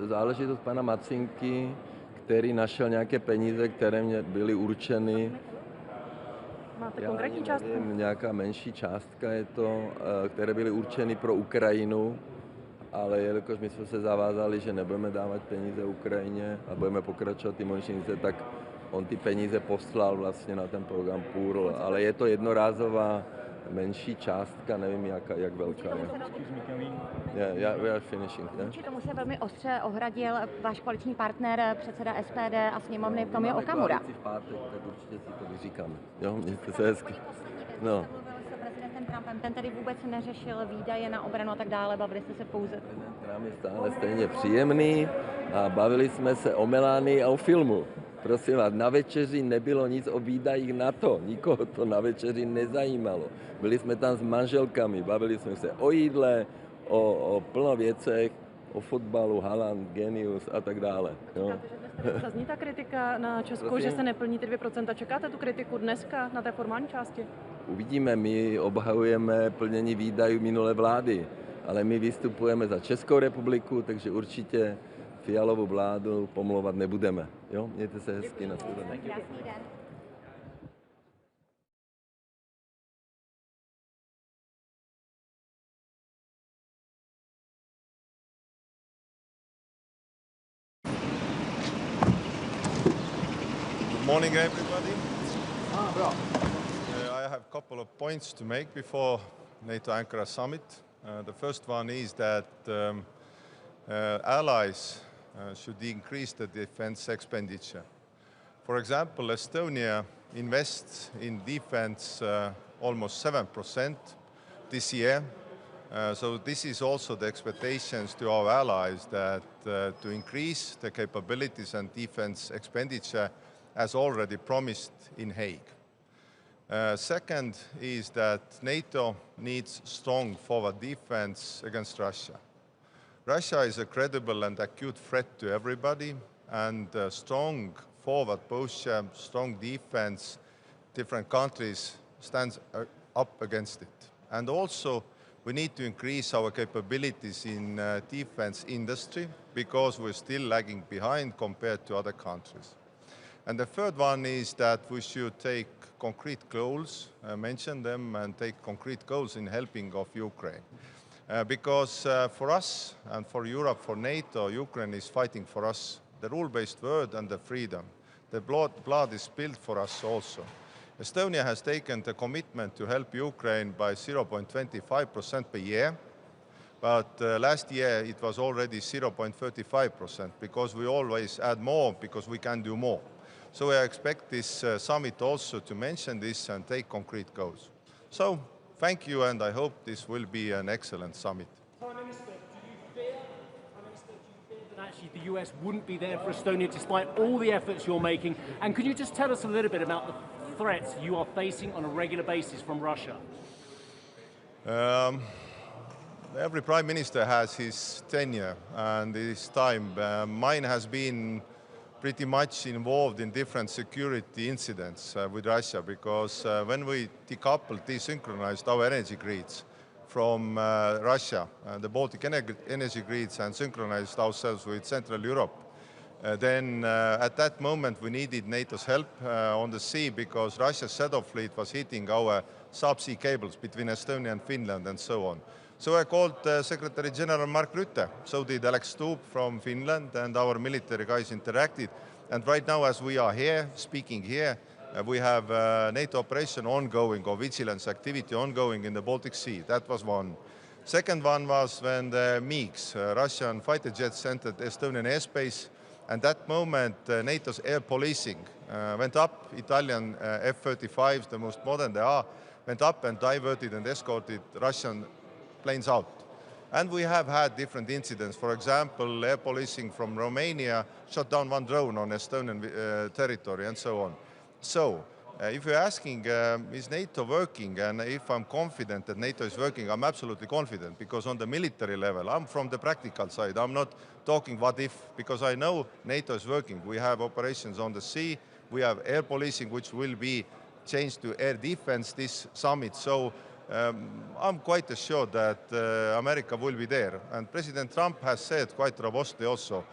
záležitost pana Macinky, který našel nějaké peníze, které mě byly určeny. Máte konkrétní částku? Nějaká menší částka je to, které byly určeny pro Ukrajinu, ale jelikož my jsme se zavázali, že nebudeme dávat peníze Ukrajině a budeme pokračovat ty možnosti, tak on ty peníze poslal vlastně na ten program PURL, ale je to jednorázová menší částka, nevím, jak velká je. We are finishing. Vůči tomu se velmi ostře ohradil váš koaliční partner, předseda SPD a sněmovny Tomio Okamura. V pátek, tak určitě si to vyříkáme. Jo, mějte se hezky. No. Prezidentem Trumpem, ten tady vůbec neřešil výdaje na obranu a tak dále, bavili jste se pouze. Trump je stále stejně příjemný a bavili jsme se o Melánii a o filmu. Prosím vás, na večeři nebylo nic o výdajích NATO, nikoho to na večeři nezajímalo. Byli jsme tam s manželkami, bavili jsme se o jídle, o plno věcech, o fotbalu, Haaland, Genius a tak dále. No. Zazní ta kritika na Česko, že se neplní ty 2%. Čekáte tu kritiku dneska na té formální části? Uvidíme, my obhajujeme plnění výdajů minulé vlády, ale my vystupujeme za Českou republiku, takže určitě Fialovou vládu pomlouvat nebudeme. Jo? Mějte se hezky, na shledanou. Krásný den. Good morning, everybody. I have a couple of points to make before NATO Ankara summit. The first one is that allies should increase the defense expenditure. For example, Estonia invests in defense almost 7% this year. So this is also the expectations to our allies that to increase the capabilities and defense expenditure as already promised in Hague. Second is that NATO needs strong forward defense against Russia. Russia is a credible and acute threat to everybody, and strong forward posture, strong defense, different countries stands up against it. And also We need to increase our capabilities in defense industry because we're still lagging behind compared to other countries. And the third one is that we should take concrete goals, mention them, and take concrete goals in helping of Ukraine. Because for us and for Europe, for NATO, Ukraine is fighting for us the rule-based world and the freedom. The blood is spilled for us also. Estonia has taken the commitment to help Ukraine by 0.25% per year, but last year it was already 0.35% because we always add more because we can do more. So I expect this summit also to mention this and take concrete goals. So thank you, and I hope this will be an excellent summit. Prime Minister, do you fear that actually the US wouldn't be there for Estonia despite all the efforts you're making? And could you just tell us a little bit about the threats you are facing on a regular basis from Russia? Every prime minister has his tenure and his time. Mine has been pretty much involved in different security incidents with Russia because when we decoupled, desynchronized our energy grids from Russia, the Baltic energy grids, and synchronized ourselves with Central Europe, then at that moment we needed NATO's help on the sea because Russia's shadow fleet was hitting our subsea cables between Estonia and Finland and so on. So I called Secretary General Mark Rutte, so did Alex Stubb from Finland, and our military guys interacted. And right now, as we are here, speaking here, we have NATO operation ongoing, or vigilance activity ongoing in the Baltic Sea. That was one. Second one was when the MiGs, Russian fighter jets, entered Estonian airspace. And that moment, NATO's air policing went up. Italian F-35s, the most modern they are, went up and diverted and escorted Russian planes out. And we have had different incidents. For example, air policing from Romania shot down one drone on Estonian territory and so on. So, if you're asking, is NATO working, and if I'm confident that NATO is working, I'm absolutely confident, because on the military level, I'm from the practical side. I'm not talking what if, because I know NATO is working. We have operations on the sea. We have air policing, which will be changed to air defense this summit. So I'm quite assured that America will be there. And President Trump has said quite robustly also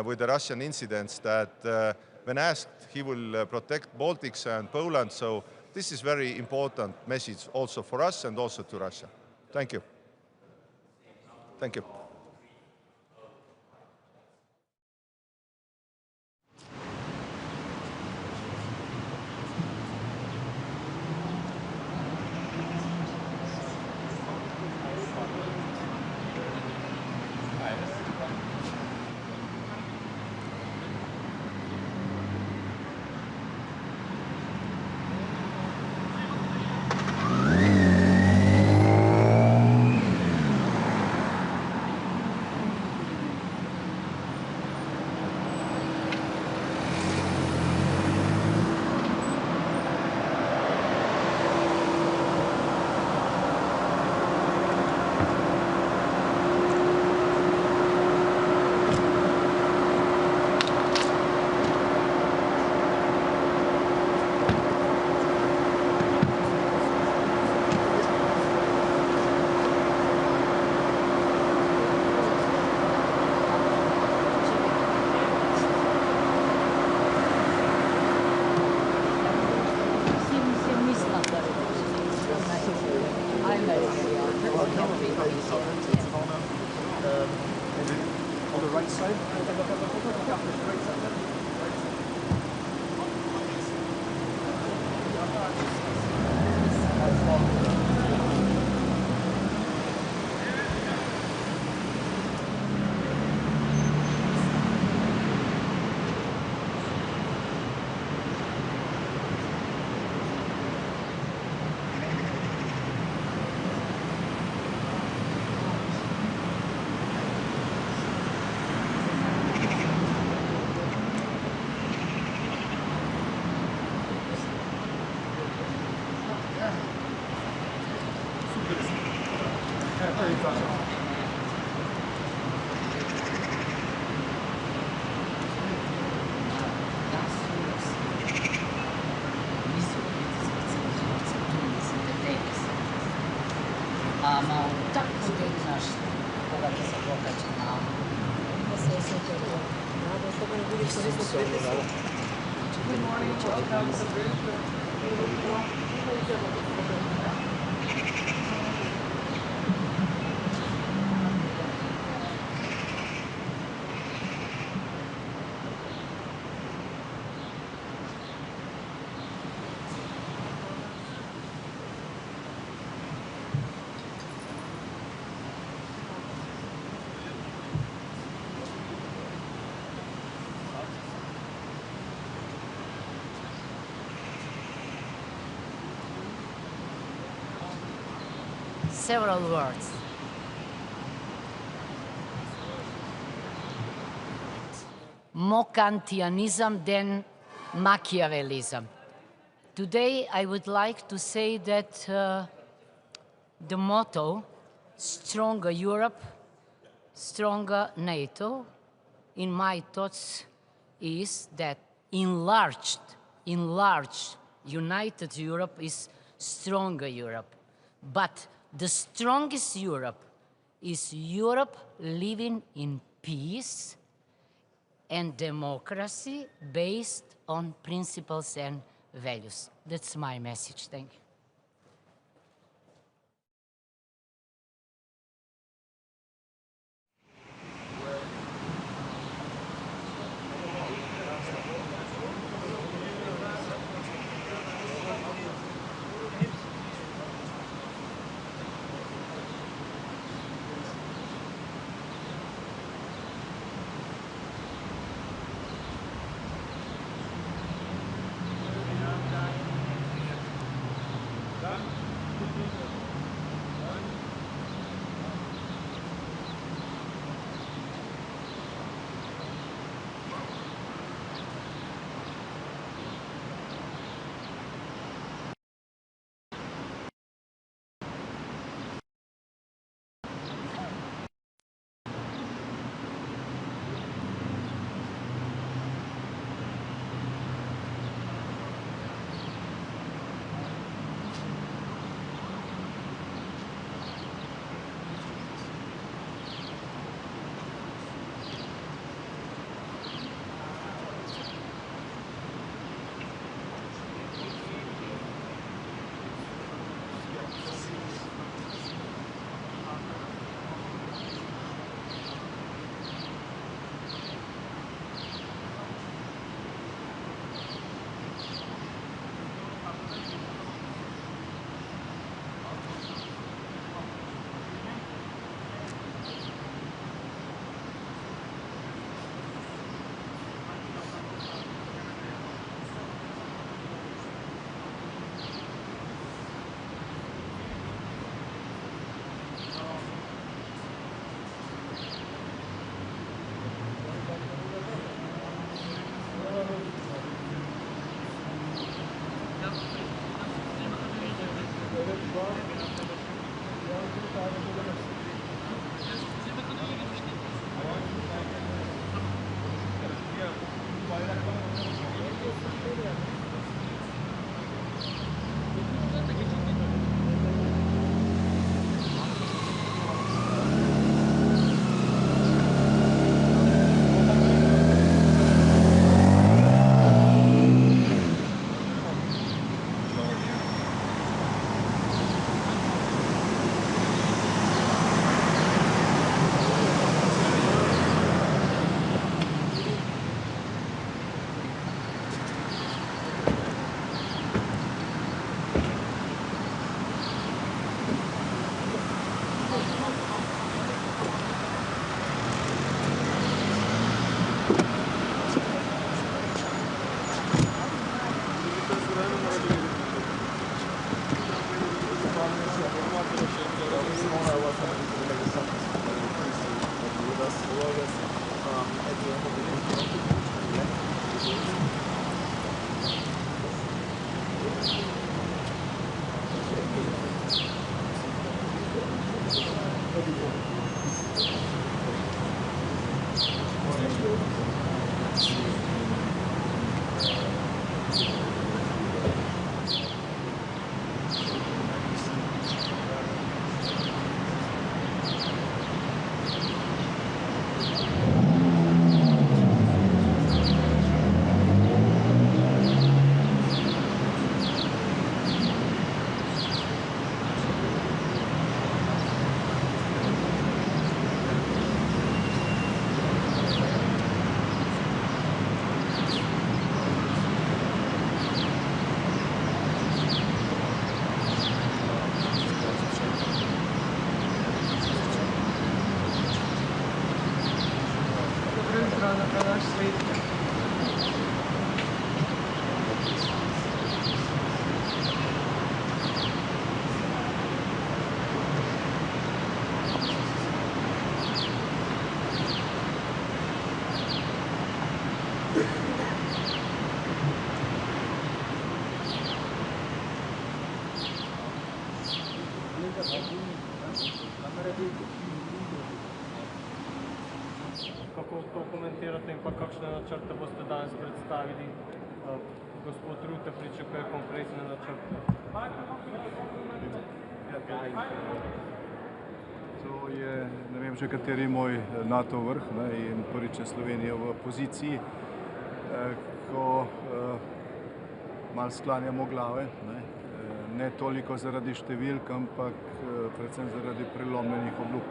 with the Russian incidents that when asked, he will protect Baltics and Poland. So this is very important message also for us and also to Russia. Thank you. Thank you. Several words. More Kantianism than Machiavellism. Today I would like to say that the motto, stronger Europe, stronger NATO, in my thoughts is that enlarged, united Europe is stronger Europe. But the strongest Europe is Europe living in peace and democracy based on principles and values. That's my message. Thank you. kakšne načrte boste danes predstavili? Gospod Rutte pričakuje konkretne načrte. To je, ne vem že kateri moj NATO vrh, ne, in prvič je Slovenija v poziciji, ko malo sklanjamo glave, ne toliko zaradi številk, ampak predvsem zaradi prelomljenih obljub.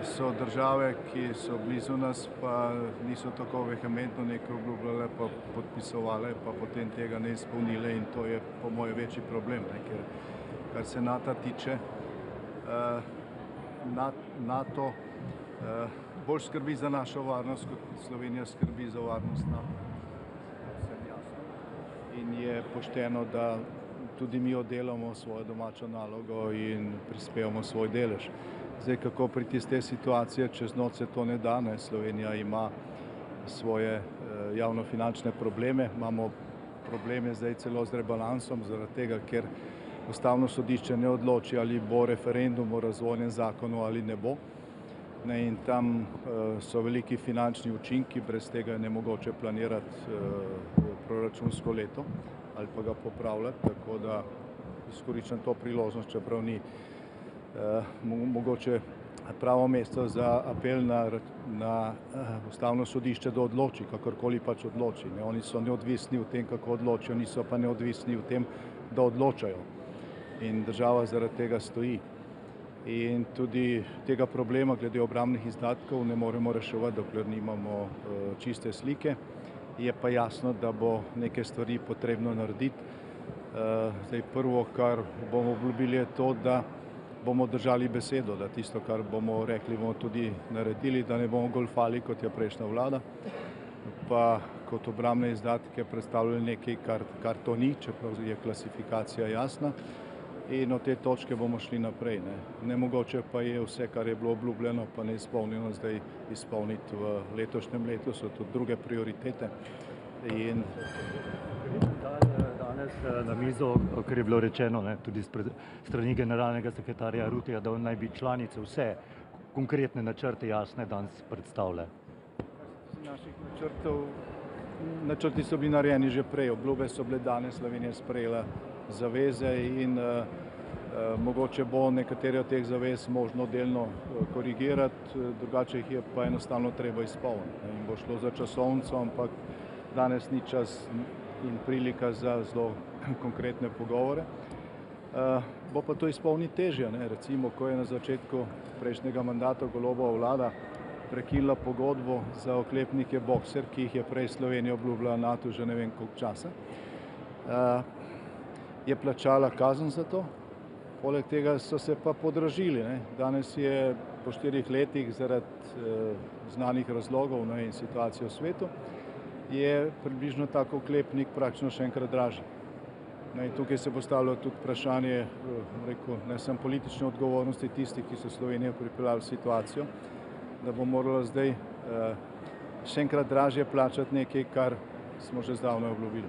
So države, ki so blizu nas, pa niso tako vehementno nekaj obljubljale, pa podpisovale, pa potem tega ne izpolnile in to je po mojem večji problem, ker kar se NATO tiče, NATO bolj skrbi za našo varnost, kot Slovenija skrbi za varnost NATO. Vsem jasno. In je pošteno, da tudi mi oddelamo svojo domačo nalogo in prispevamo svoj delež. Zdaj, kako priti iz te situacije, čez noč se to ne da, ne? Slovenija ima svoje javnofinančne probleme, imamo probleme zdaj celo z rebalansom, zaradi tega, ker Ustavno sodišče ne odloči, ali bo referendum o razvojnem zakonu ali ne bo. In tam so veliki finančni učinki, brez tega je nemogoče planirati proračunsko leto ali pa ga popravljati, tako da izkoriščam to priložnost, čeprav ni mogoče pravo mesto za apel na Ustavno sodišče, da odloči, kakorkoli pač odloči. Oni so neodvisni v tem, kako odločijo, niso pa neodvisni v tem, da odločajo. In država zaradi tega stoji. In tudi tega problema glede obrambnih izdatkov ne moremo reševati, dokler nimamo čiste slike. Je pa jasno, da bo neke stvari potrebno narediti. Zdaj, prvo, kar bomo obljubili, je to, da bomo držali besedo, da tisto, kar bomo rekli, bomo tudi naredili, da ne bomo golfali, kot je prejšnja vlada, pa kot obrambne izdatke predstavljali nekaj, kar to ni, čeprav je klasifikacija jasna. In od te točke bomo šli naprej. Nemogoče pa je vse, kar je bilo obljubljeno, pa ne izpolnjeno, zdaj izpolniti v letošnjem letu, so tudi druge prioritete. In danes na mizo, kar je bilo rečeno, tudi strani generalnega sekretarja Rutteja, da naj bi članice vse konkretne načrte jasne danes predstavile. Načrti so bili narejeni že prej, obljube so bile danes, Slovenija sprejela zaveze in mogoče bo nekatere od teh zavez možno delno korigirati, drugače jih je pa enostavno treba izpolniti. In bo šlo za časovnico, ampak danes ni čas in prilika za zelo konkretne pogovore. Bo pa to izpolniti težje. Recimo, ko je na začetku prejšnjega mandata Golobova vlada prekinila pogodbo za oklepnike Boxer, ki jih je prej Slovenija obljubljala NATO že ne vem koliko časa, je plačala kazen za to, poleg tega so se pa podražili. Danes je po 4 letih zaradi znanih razlogov in situacije v svetu, je približno tak oklepnik praktično še enkrat dražji. Tukaj se postavlja tudi vprašanje, ne samo politične odgovornosti tistih, ki so Slovenijo pripeljali v situacijo, da bo morala zdaj še enkrat dražje plačati nekaj, kar smo že zdavno obljubili.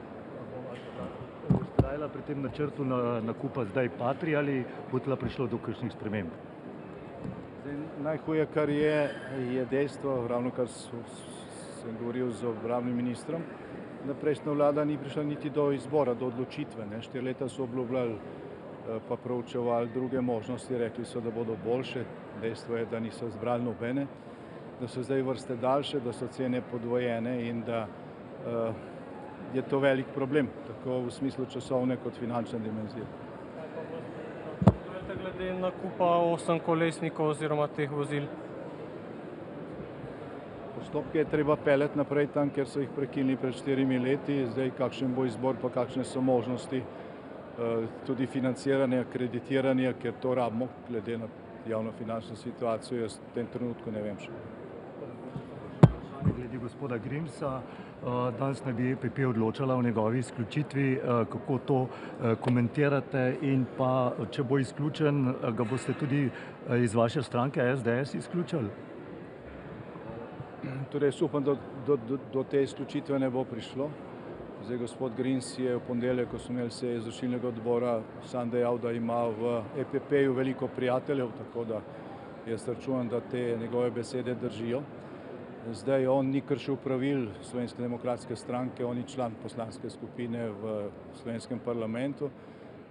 Ustrajala pri tem načrtu nakupa zdaj Patria ali bo tla prišlo do kakšnih sprememb? Najhuje, kar je dejstvo, ravno kar sem govoril z obrambnim ministrom, da prejšnja vlada ni prišla niti do izbora, do odločitve. 4 leta so obljubljali, pa proučevali druge možnosti, rekli so, da bodo boljše. Dejstvo je, da niso zbrali nobene, da so zdaj vrste daljše, da so cene podvojene in da je to velik problem, tako v smislu časovne kot finančne dimenzije. Glede nakupa 8-kolesnikov oziroma teh vozil? Postopke je treba peljati naprej tam, kjer so jih prekinili pred 4 leti. Zdaj, kakšen bo izbor, pa kakšne so možnosti tudi financiranja, kreditiranja, ker to rabimo, glede na javnofinančno situacijo, jaz v tem trenutku ne vem še. Glede gospoda Grimsa, danes naj bi EPP odločala o njegovi izključitvi. Kako to komentirate in pa, če bo izključen, ga boste tudi iz vaše stranke SDS izključili? Torej, jaz upam, da do te izključitve ne bo prišlo. Zdaj, gospod Grims je v ponedeljek, ko smo imeli sejo izvršilnega odbora, sam dejal, da ima v EPP-ju veliko prijateljev, tako da jaz računam, da te njegove besede držijo. Zdaj, on ni kršil pravil Slovenske demokratske stranke, on je član poslanske skupine v slovenskem parlamentu,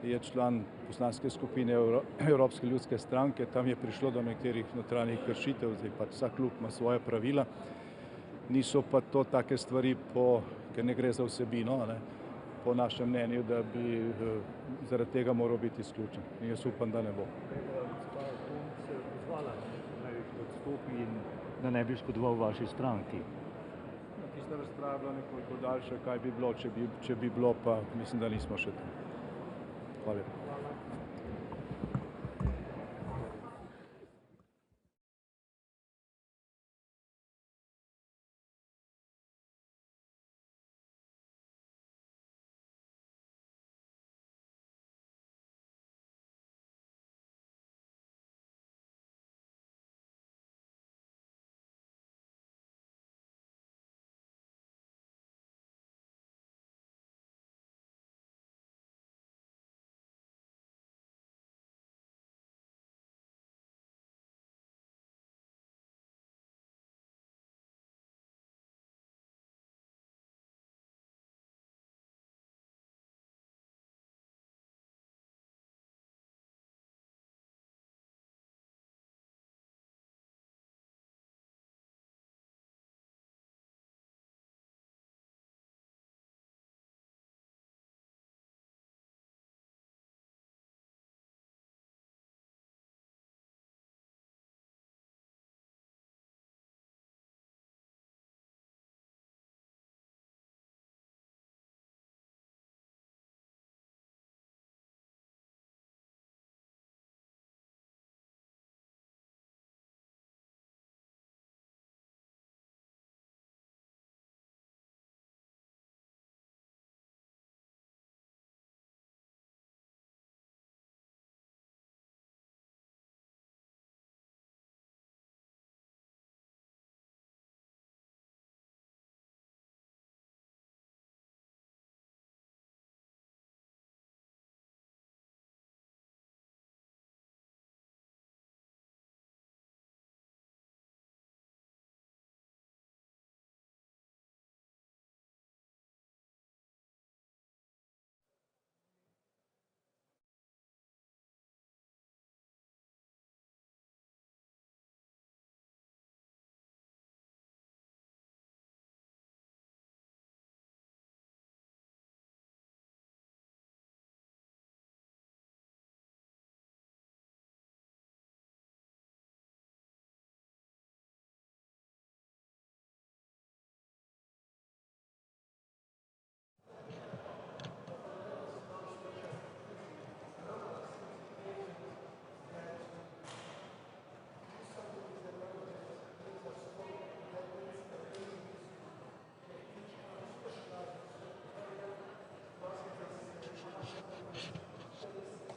je član poslanske skupine Evropske ljudske stranke, tam je prišlo do nekaterih notranjih kršitev, zdaj pač vsak klub ima svoje pravila, niso pa to take stvari, ker ne gre za vsebino, po našem mnenju, da bi zaradi tega moral biti izključen. In jaz upam, da ne bo. Da ne bi škodoval vaši stranki. Tista razprava je bila nekoliko daljša, kaj bi bilo, če bi bilo, pa mislim, da nismo še tam. Hvala lepa.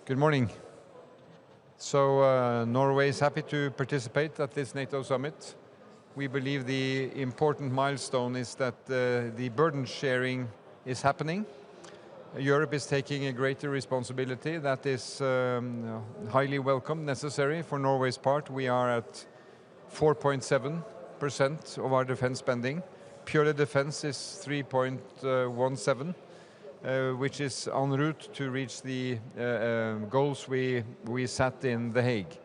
Good morning. So Norway is happy to participate at this NATO summit. We believe the important milestone is that the burden sharing is happening. Europe is taking a greater responsibility that is highly welcome, necessary for Norway's part. We are at 4.7% of our defense spending. Purely defense is 3.17%. Which is en route to reach the goals we set in The Hague.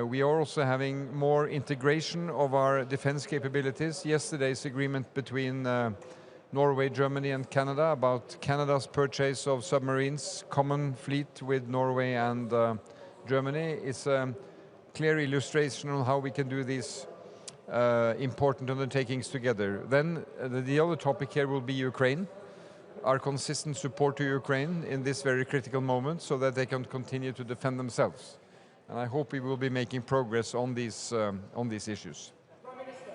We are also having more integration of our defense capabilities. Yesterday's agreement between Norway, Germany and Canada about Canada's purchase of submarines, common fleet with Norway and Germany, is a clear illustration of how we can do these important undertakings together. Then the other topic here will be Ukraine. Our consistent support to Ukraine in this very critical moment so that they can continue to defend themselves. And I hope we will be making progress on these issues. Prime Minister,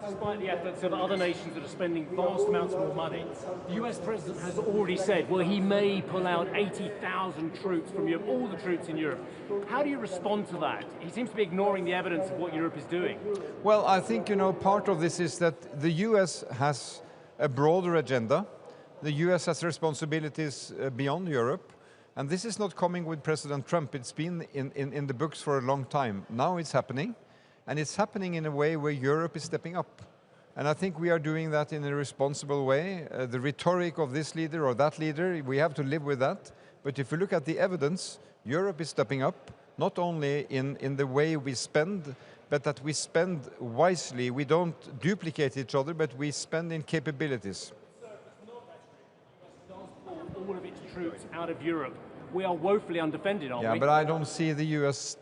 despite the efforts of other nations that are spending vast amounts more money, the US President has already said, well, he may pull out 80,000 troops from Europe, all the troops in Europe. How do you respond to that? He seems to be ignoring the evidence of what Europe is doing. Well, I think, part of this is that the US has a broader agenda. The US has responsibilities beyond Europe, and this is not coming with President Trump. It's been in the books for a long time. Now it's happening, And it's happening in a way where Europe is stepping up. And I think we are doing that in a responsible way. The rhetoric of this leader or that leader, we have to live with that. But if you look at the evidence, Europe is stepping up, not only in the way we spend, but that we spend wisely. We don't duplicate each other, but we spend in capabilities. All of its troops out of Europe. We are woefully undefended, aren't we? Yeah, but I don't see the US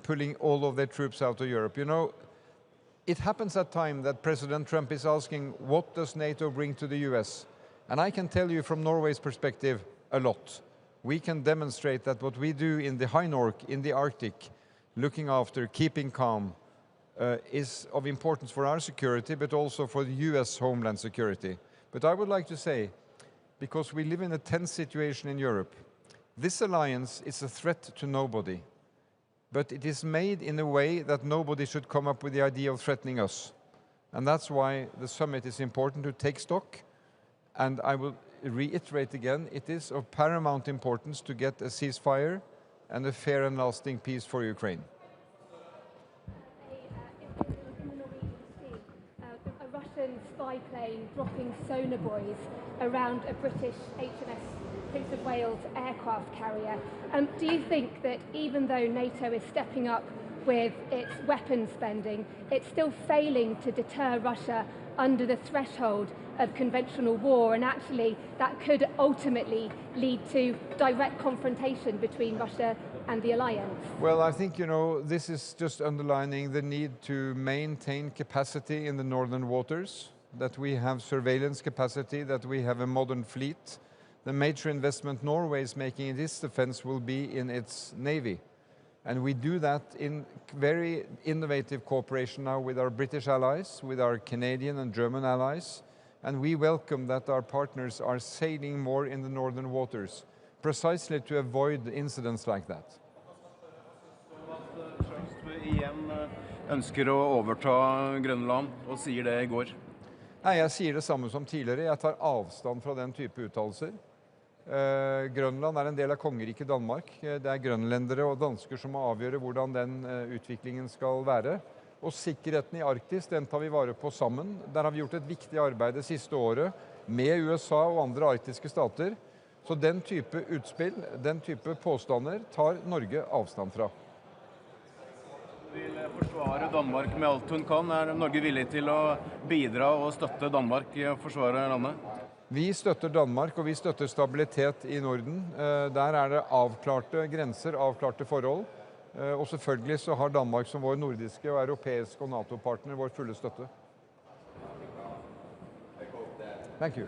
pulling all of their troops out of Europe. You know, it happens at time that President Trump is asking, what does NATO bring to the US? And I can tell you from Norway's perspective, a lot. We can demonstrate that what we do in the High North, in the Arctic, looking after, keeping calm, is of importance for our security, but also for the US homeland security. But I would like to say, because we live in a tense situation in Europe, this alliance is a threat to nobody. But it is made in a way that nobody should come up with the idea of threatening us. And that's why the summit is important to take stock. And I will reiterate again, it is of paramount importance to get a ceasefire and a fair and lasting peace for Ukraine. A Russian spy plane dropping sonar buoys around a British HMS Prince of Wales aircraft carrier. Do you think that even though NATO is stepping up with its weapons spending, it's still failing to deter Russia under the threshold of conventional war, and actually that could ultimately lead to direct confrontation between Russia and the alliance? Well, I think, you know, this is just underlining the need to maintain capacity in the northern waters, that we have surveillance capacity, that we have a modern fleet. The major investment Norway is making in its defense will be in its navy. And we do that in very innovative cooperation now with our British allies, with our Canadian and German allies. And we welcome that our partners are sailing more in the northern waters, precisely to avoid incidents like that. Igjen ønsker å overta Grønland, og sier det I går. Nei, jeg sier det samme som tidligere. Jeg tar avstand fra den type uttalelser. Grønland en del av kongeriket Danmark. Det grønlendere og dansker som må avgjøre hvordan den utviklingen skal være. Og sikkerheten I Arktis, den tar vi vare på sammen. Der har vi gjort et viktig arbeid det siste året med USA og andre arktiske stater. Så den type utspill, den type påstander tar Norge avstand fra. Vil forsvare Danmark med alt hun kan. Norge villig til å bidra og støtte Danmark I å forsvare landet? Vi støtter Danmark, og vi støtter stabilitet I Norden. Der det avklarte grenser, avklarte forhold. Og selvfølgelig så har Danmark som vår nordiske og europeiske og NATO-partner vår fulle støtte. Thank you.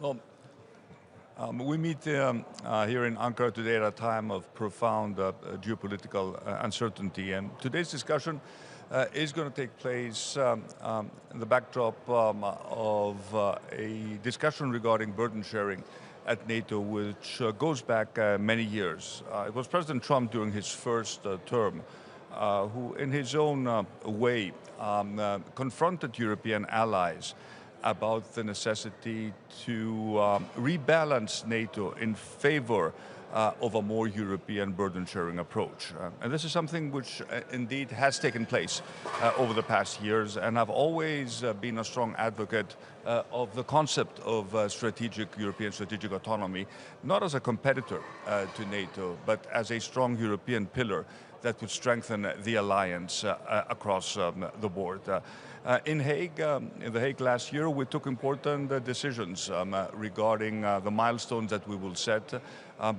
Well, we meet here in Ankara today at a time of profound geopolitical uncertainty, and today's discussion is going to take place in the backdrop of a discussion regarding burden sharing at NATO, which goes back many years. It was President Trump during his first term who, in his own way, confronted European allies about the necessity to rebalance NATO in favor of a more European burden-sharing approach. And this is something which indeed has taken place over the past years, and I've always been a strong advocate of the concept of European strategic autonomy, not as a competitor to NATO, but as a strong European pillar that would strengthen the alliance across the board. In The Hague last year, we took important decisions regarding the milestones that we will set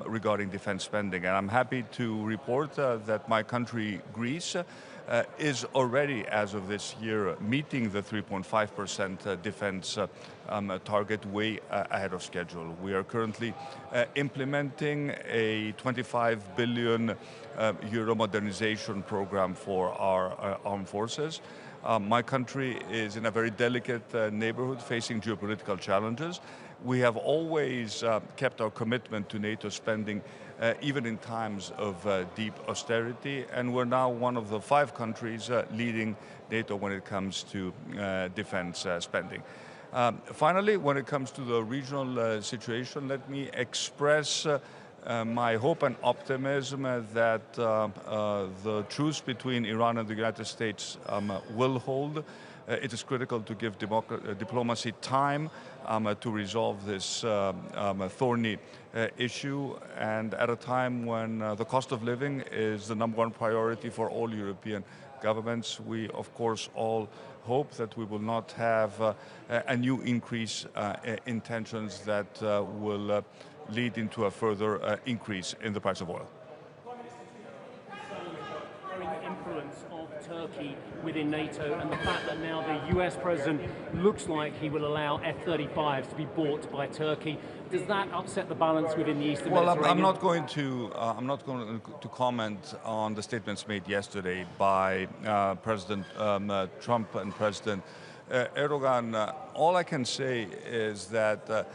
regarding defense spending. And I'm happy to report that my country, Greece, is already, as of this year, meeting the 3.5% defense target way ahead of schedule. We are currently implementing a 25 billion euro modernization program for our armed forces. My country is in a very delicate neighborhood facing geopolitical challenges. We have always kept our commitment to NATO spending even in times of deep austerity, and we're now one of the 5 countries leading NATO when it comes to defense spending. Finally, when it comes to the regional situation, let me express my hope and optimism that the truce between Iran and the United States will hold. It is critical to give diplomacy time to resolve this thorny issue, and at a time when the cost of living is the #1 priority for all European governments, we of course all hope that we will not have a new increase in tensions that will lead into a further increase in the price of oil. Influence of Turkey within NATO, and the fact that now the US president looks like he will allow F-35s to be bought by Turkey, does that upset the balance within the Eastern Mediterranean? I'm not going to comment on the statements made yesterday by President Trump and President Erdogan. All I can say is that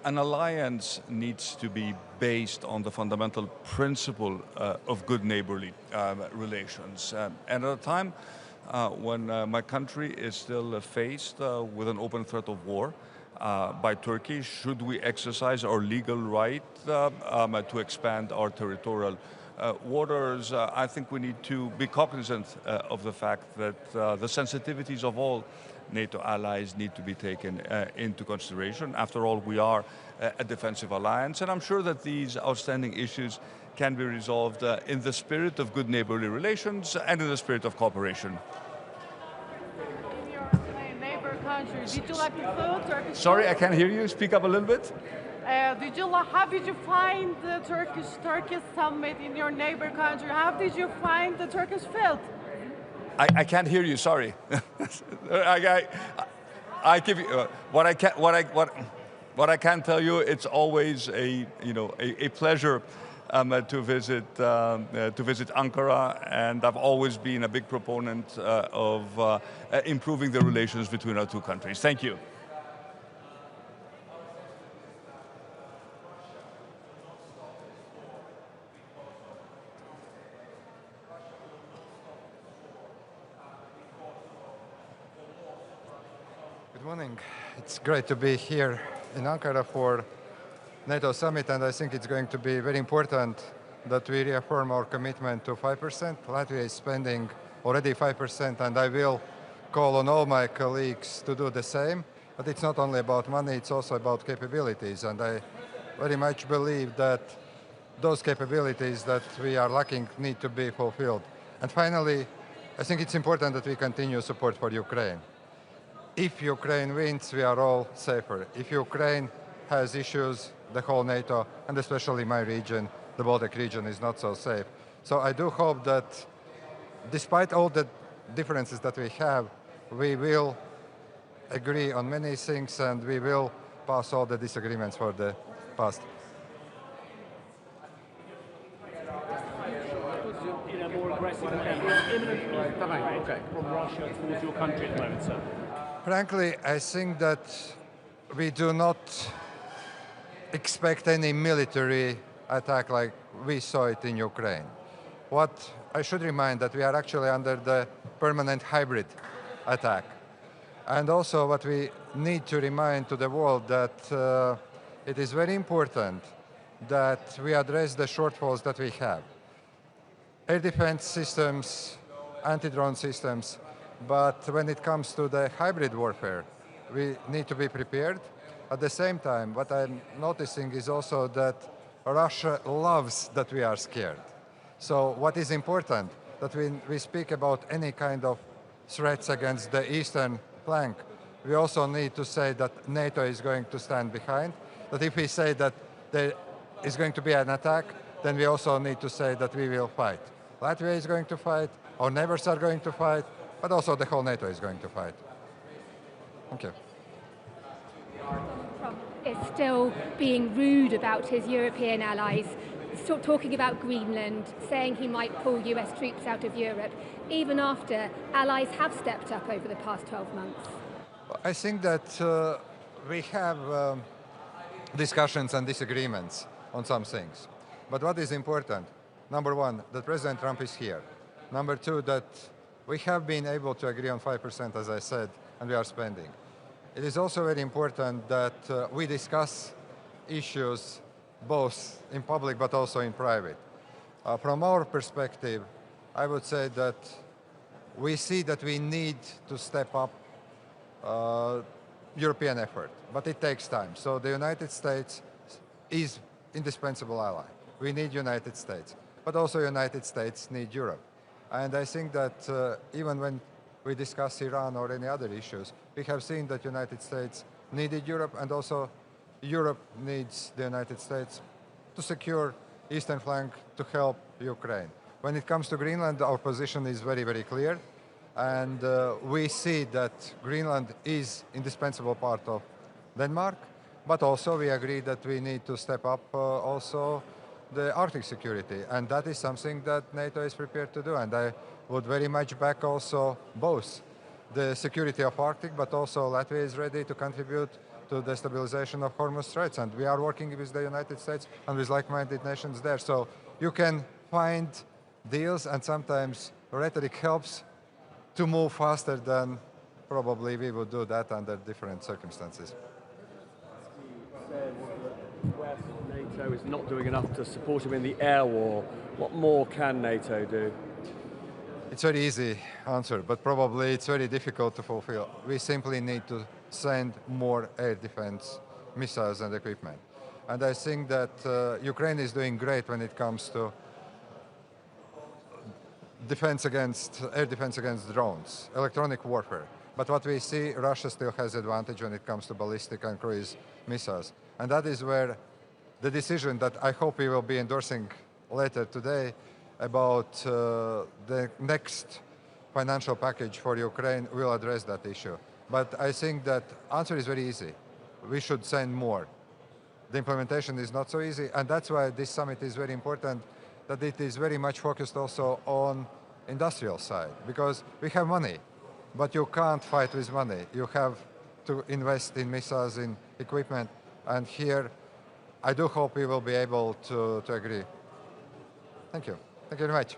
an alliance needs to be based on the fundamental principle of good neighborly relations. And at a time when my country is still faced with an open threat of war by Turkey, should we exercise our legal right to expand our territorial waters, I think we need to be cognizant of the fact that the sensitivities of all NATO allies need to be taken into consideration. After all, we are a defensive alliance, and I'm sure that these outstanding issues can be resolved in the spirit of good neighborly relations and in the spirit of cooperation. In your neighbor country, did you like the food? Turkish Sorry, food? I can't hear you. Speak up a little bit. How did you find the Turkish summit in your neighbor country? How did you find the Turkish food? I can't hear you. Sorry. I give you what I can tell you. It's always a pleasure to visit Ankara, and I've always been a big proponent of improving the relations between our two countries. Thank you. Good morning. It's great to be here in Ankara for NATO summit, and I think it's going to be very important that we reaffirm our commitment to 5%. Latvia is spending already 5%, and I will call on all my colleagues to do the same. But it's not only about money, it's also about capabilities, and I very much believe that those capabilities that we are lacking need to be fulfilled. And finally, I think it's important that we continue support for Ukraine. If Ukraine wins, we are all safer. If Ukraine has issues, the whole NATO, and especially my region, the Baltic region, is not so safe. So I do hope that despite all the differences that we have, we will agree on many things, and we will pass all the disagreements for the past. In a more aggressive imminent threat from Russia towards your country at the moment, sir? Frankly, I think that we do not expect any military attack like we saw it in Ukraine. What I should remind that we are actually under the permanent hybrid attack. And also what we need to remind to the world that it is very important that we address the shortfalls that we have. Air defense systems, anti-drone systems, but when it comes to the hybrid warfare, we need to be prepared. At the same time, what I'm noticing is also that Russia loves that we are scared. So what is important, that when we speak about any kind of threats against the eastern flank, we also need to say that NATO is going to stand behind. That if we say that there is going to be an attack, then we also need to say that we will fight. Latvia is going to fight, our neighbors are going to fight, but also the whole NATO is going to fight. Thank you. Trump is still being rude about his European allies, still talking about Greenland, saying he might pull US troops out of Europe, even after allies have stepped up over the past 12 months. I think that we have discussions and disagreements on some things. But what is important? Number one, that President Trump is here. Number two, that we have been able to agree on 5%, as I said, and we are spending. It is also very important that we discuss issues both in public but also in private. From our perspective, I would say that we see that we need to step up European effort, but it takes time. So the United States is indispensable ally. We need United States, but also United States need Europe. And I think that even when we discuss Iran or any other issues, we have seen that United States needed Europe, and also Europe needs the United States to secure eastern flank to help Ukraine. When it comes to Greenland, our position is very, very clear. And we see that Greenland is indispensable part of Denmark, but also we agree that we need to step up also the Arctic security. And that is something that NATO is prepared to do. And I would very much back also both the security of Arctic, but also Latvia is ready to contribute to the stabilization of Hormuz Straits. And we are working with the United States and with like-minded nations there. So you can find deals, and sometimes rhetoric helps to move faster than probably we would do that under different circumstances. NATO is not doing enough to support him in the air war. What more can NATO do? It's a very easy answer, but probably it's very difficult to fulfill. We simply need to send more air defense missiles and equipment. And I think that Ukraine is doing great when it comes to air defense against drones, electronic warfare. But what we see, Russia still has advantage when it comes to ballistic and cruise missiles. And that is where the decision that I hope we will be endorsing later today about the next financial package for Ukraine will address that issue. But I think that answer is very easy. We should send more. The implementation is not so easy, and that's why this summit is very important, that it is very much focused also on industrial side, because we have money, but you can't fight with money. You have to invest in missiles, in equipment, and here I do hope we will be able to agree. Thank you. Thank you very much.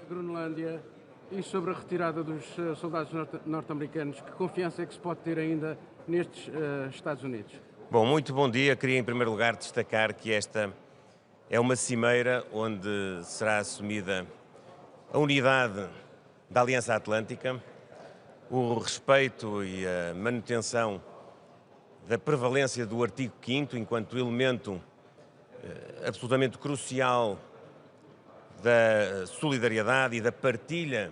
de Groenlândia e sobre a retirada dos soldados norte-americanos. Que confiança é que se pode ter ainda nestes Estados Unidos? Bom, muito bom dia. Queria, em primeiro lugar, destacar que esta é uma cimeira onde será assumida a unidade da Aliança Atlântica, o respeito e a manutenção da prevalência do artigo 5º enquanto elemento absolutamente crucial da solidariedade e da partilha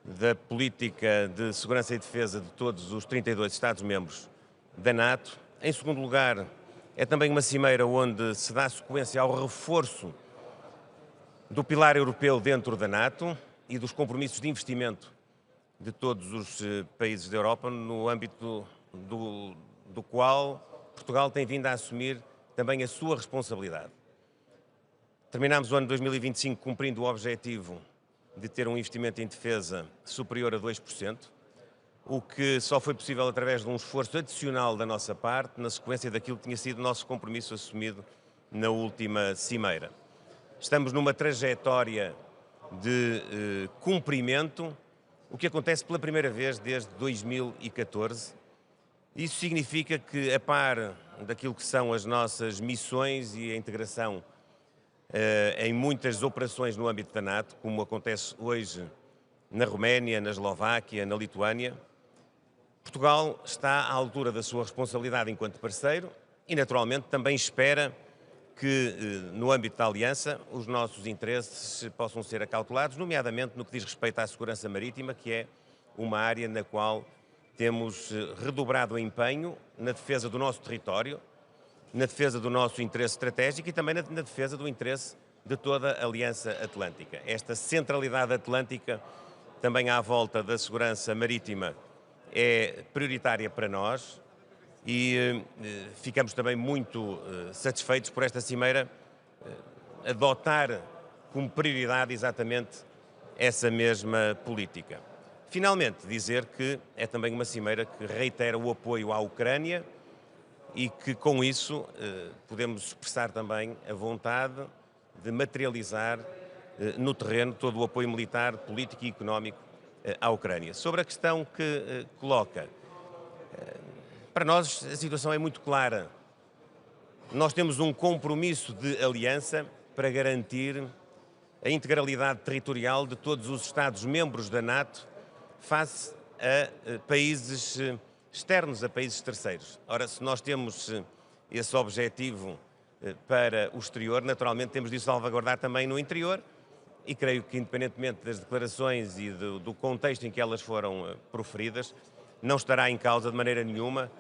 da política de segurança e defesa de todos os 32 Estados-membros da NATO. Em segundo lugar, é também uma cimeira onde se dá sequência ao reforço do pilar europeu dentro da NATO e dos compromissos de investimento de todos os países da Europa, no âmbito do qual Portugal tem vindo a assumir também a sua responsabilidade. Terminámos o ano 2025 cumprindo o objetivo de ter um investimento em defesa superior a 2%, o que só foi possível através de um esforço adicional da nossa parte, na sequência daquilo que tinha sido o nosso compromisso assumido na última cimeira. Estamos numa trajetória de cumprimento, o que acontece pela primeira vez desde 2014. Isso significa que, a par daquilo que são as nossas missões e a integração em muitas operações no âmbito da NATO, como acontece hoje na Roménia, na Eslováquia, na Lituânia, Portugal está à altura da sua responsabilidade enquanto parceiro e, naturalmente, também espera que, no âmbito da Aliança, os nossos interesses possam ser acautelados, nomeadamente no que diz respeito à segurança marítima, que é uma área na qual temos redobrado o empenho na defesa do nosso território, na defesa do nosso interesse estratégico e também na defesa do interesse de toda a Aliança Atlântica. Esta centralidade atlântica, também à volta da segurança marítima, é prioritária para nós e ficamos também muito satisfeitos por esta cimeira adotar como prioridade exatamente essa mesma política. Finalmente, dizer que é também uma cimeira que reitera o apoio à Ucrânia e que, com isso, podemos expressar também a vontade de materializar no terreno todo o apoio militar, político e económico à Ucrânia. Sobre a questão que coloca, para nós a situação é muito clara. Nós temos um compromisso de aliança para garantir a integralidade territorial de todos os Estados-membros da NATO face a países externos, a países terceiros. Ora, se nós temos esse objetivo para o exterior, naturalmente temos de o salvaguardar também no interior e creio que, independentemente das declarações e do contexto em que elas foram proferidas, não estará em causa de maneira nenhuma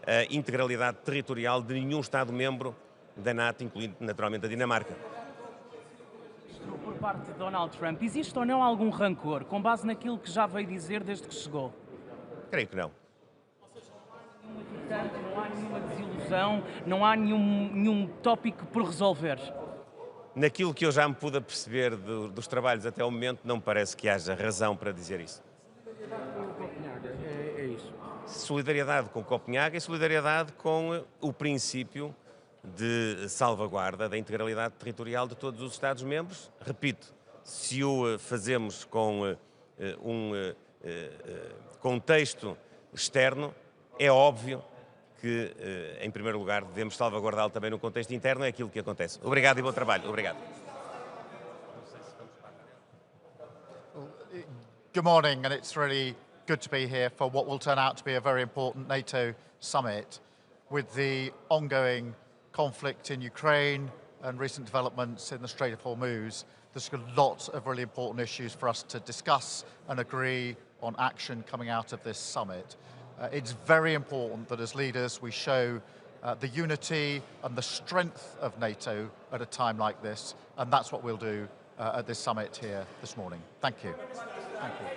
a integralidade territorial de nenhum Estado-membro da NATO, incluindo naturalmente a Dinamarca. Por parte de Donald Trump, existe ou não algum rancor, com base naquilo que já veio dizer desde que chegou? Creio que não. Não há nenhuma desilusão, não há nenhum tópico por resolver? Naquilo que eu já me pude perceber dos trabalhos até o momento, não me parece que haja razão para dizer isso. É isso. Solidariedade com Copenhague e solidariedade com o princípio de salvaguarda da integralidade territorial de todos os Estados-membros. Repito, se o fazemos com um contexto externo, é óbvio que, em primeiro lugar, devemos salvaguardá-lo também no contexto interno, é aquilo que acontece. Obrigado e bom trabalho. Obrigado. Good morning, and it's really good to be here for what will turn out to be a very important NATO summit. With the ongoing conflict in Ukraine and recent developments in the Strait of Hormuz, there's a lot of really important issues for us to discuss and agree on action coming out of this summit. It's very important that as leaders we show the unity and the strength of NATO at a time like this, and that's what we'll do at this summit here this morning. Thank you. Thank you.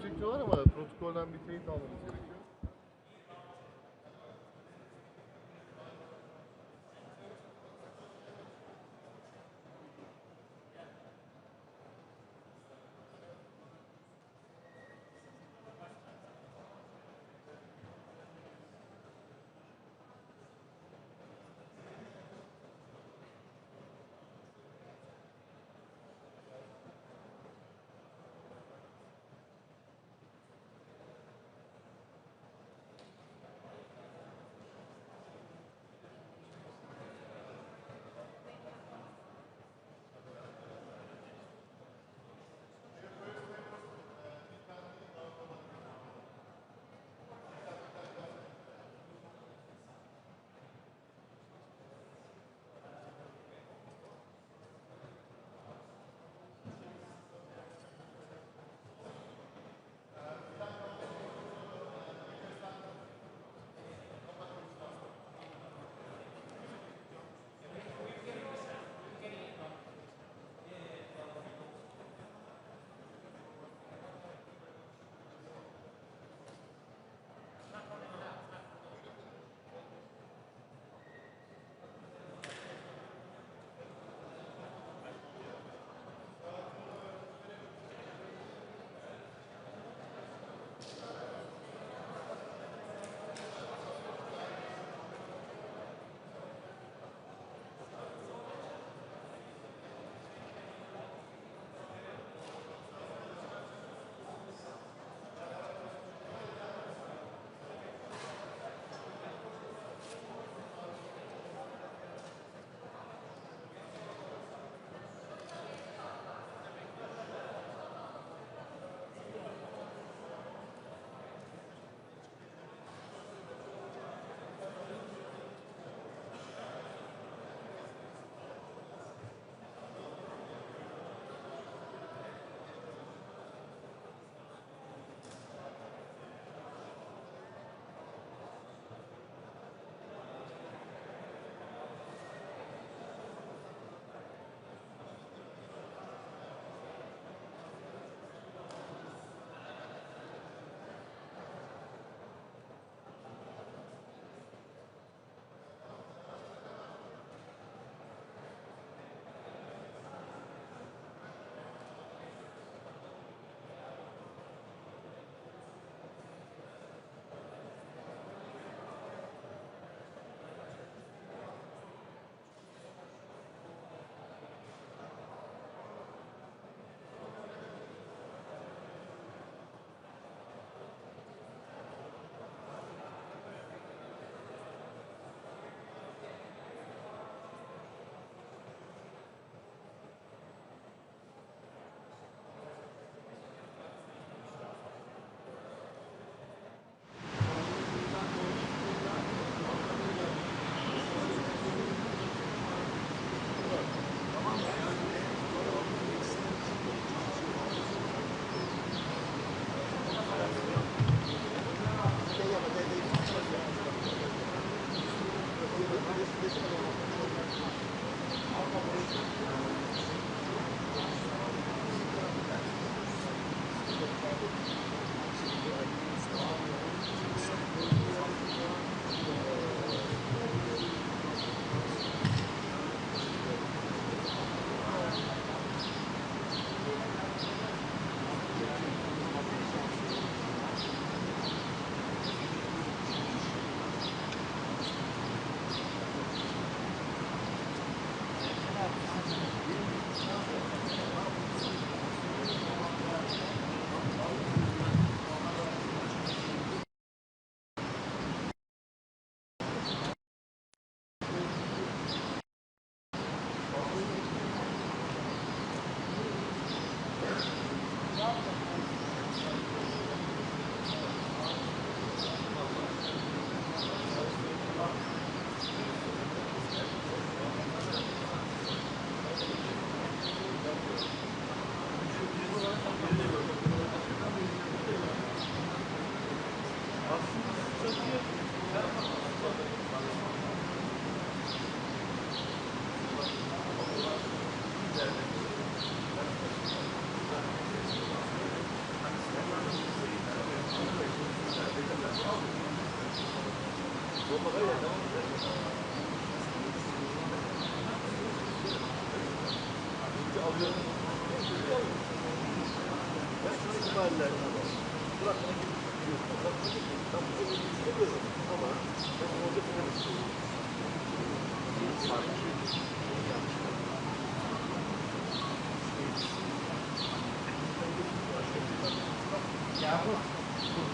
çekiyorlar ama protokolden bir teyit almamız gerekiyor.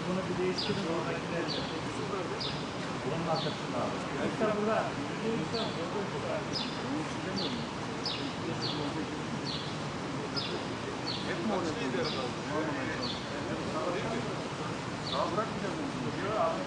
Bunu bir değiştirin. Bunun arkasında abi. Arkadaşlar burada. Hep mi oraya gidiyoruz? Daha bırakmayacağız mı? Yok abi.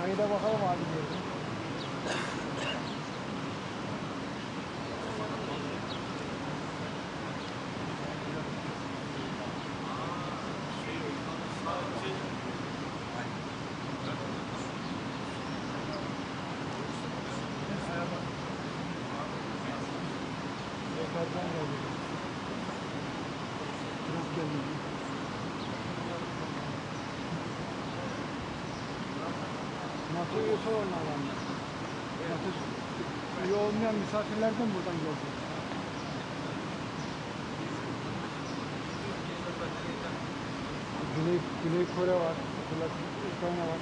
Kayıda bakalım abi diyorum. NATO'yu sorunlardan. NATO olmayan misafirlerden buradan geldi. Güney Kore var, Ukrayna var.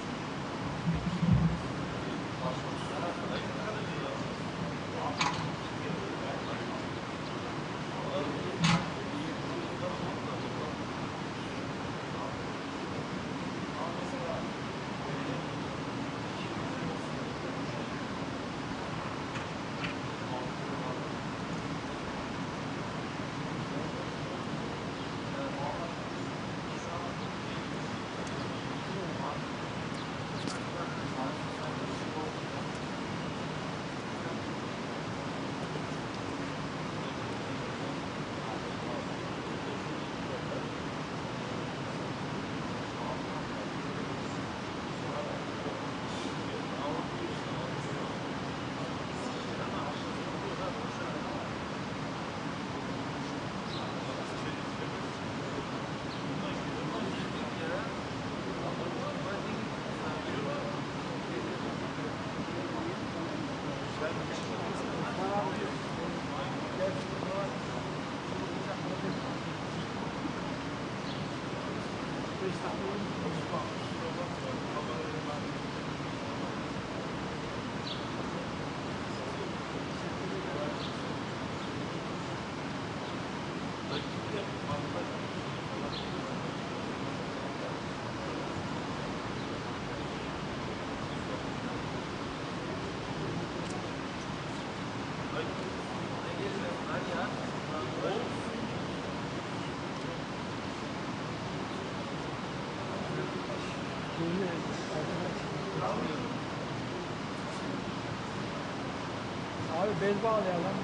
Abi bez bağlayalım.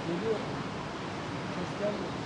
Geliyor. Ses gelmiyor.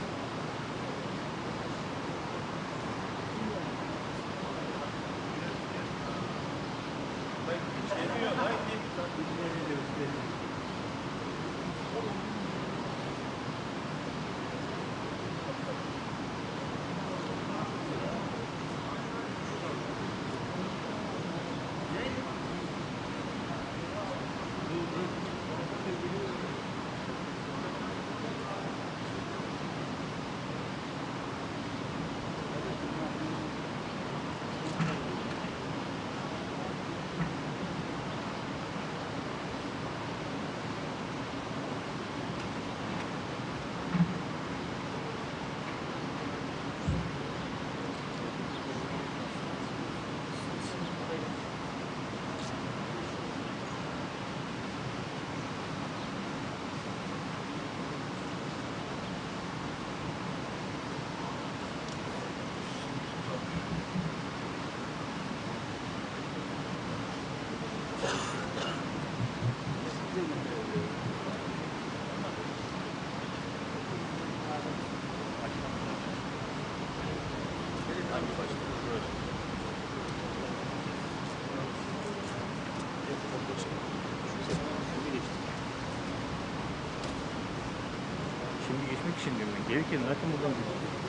Şimdi geçmek için değil mi? Gelirken zaten buradan geçtik.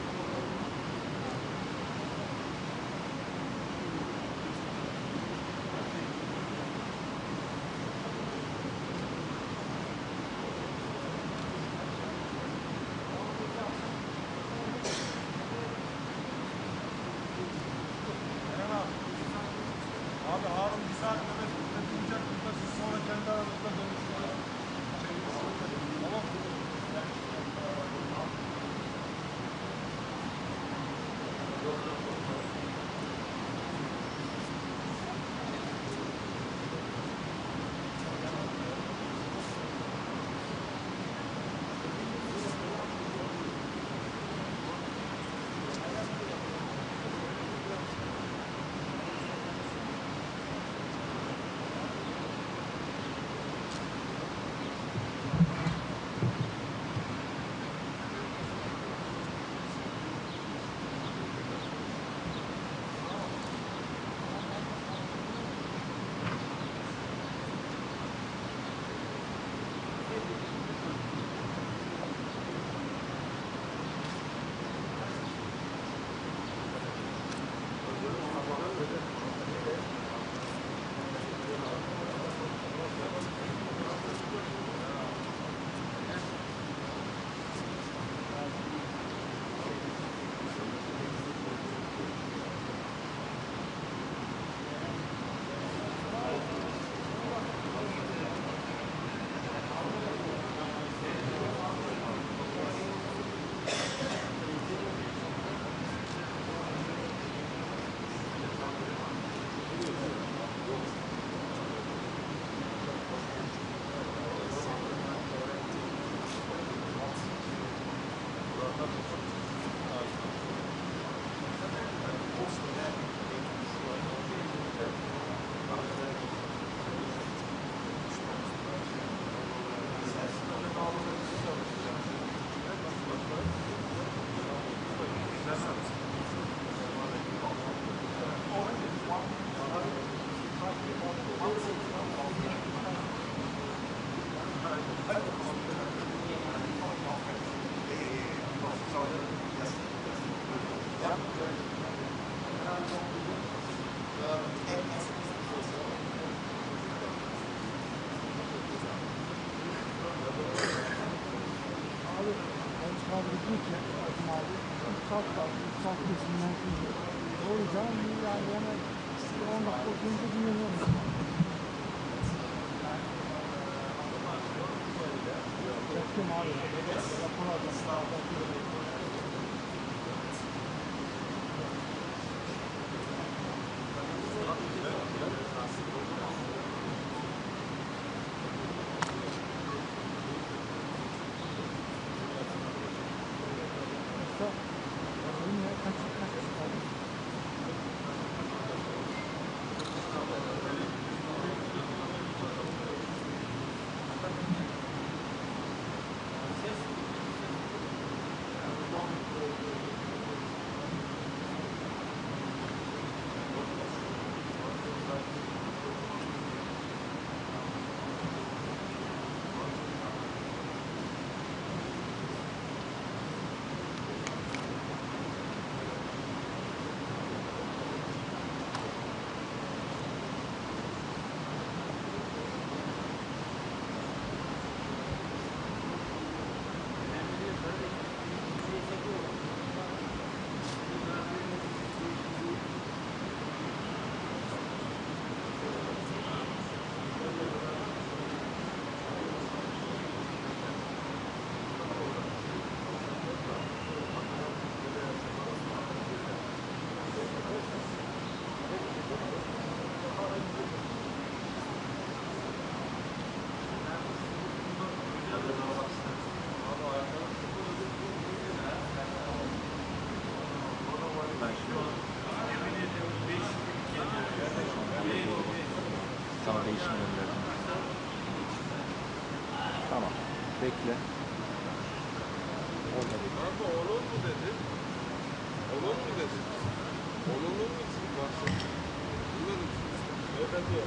Abi Harun bir saat nöbet tutacak burada, siz sonra kendi aranızda dönüşürüz. Tamam. Saat kesimden o yüzden yani 10 dakika oturunca dinleniyorum. Çektim abi. Rapor aldım. değişim önlerini. Tamam. Bekle. Olmadı. Kanka onun mu dedi? Onun mu dedi? Onun mu bahsetti? Bilmedim. Evet diyor.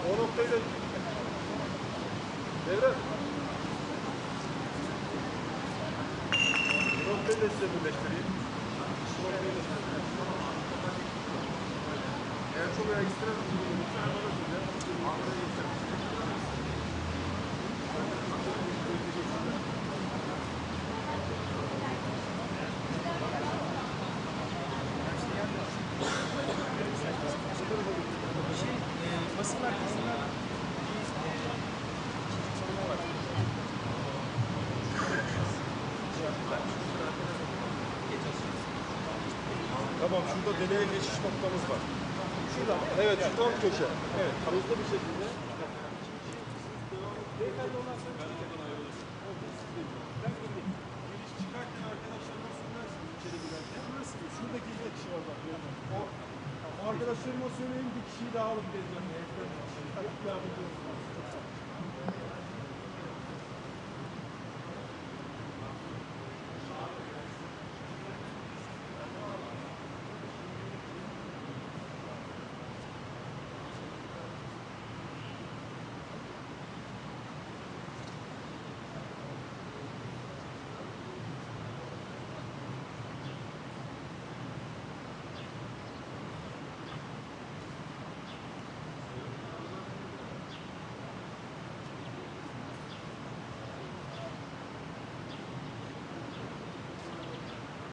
O noktayı da Devlet. Bu noktayı da size birleştireyim. Bu noktayı da size. Eğer çok ekstra bir şey olursa hemen atacağım. Ankara'ya geçeceğim. Basın arkasından Tamam, şurada deneye geçiş noktamız var. Şurada, evet, şu tam köşe. Evet, hızlı bir şekilde. Beyefendi ondan sonra ben gideyim. Giriş çıkarken arkadaşlarıma söylersiniz içeri girerken. Burası değil, şuradaki iki kişi var bak. O arkadaşlarıma söyleyin, bir kişiyi daha alıp geleceğim. Yardımcı olsun.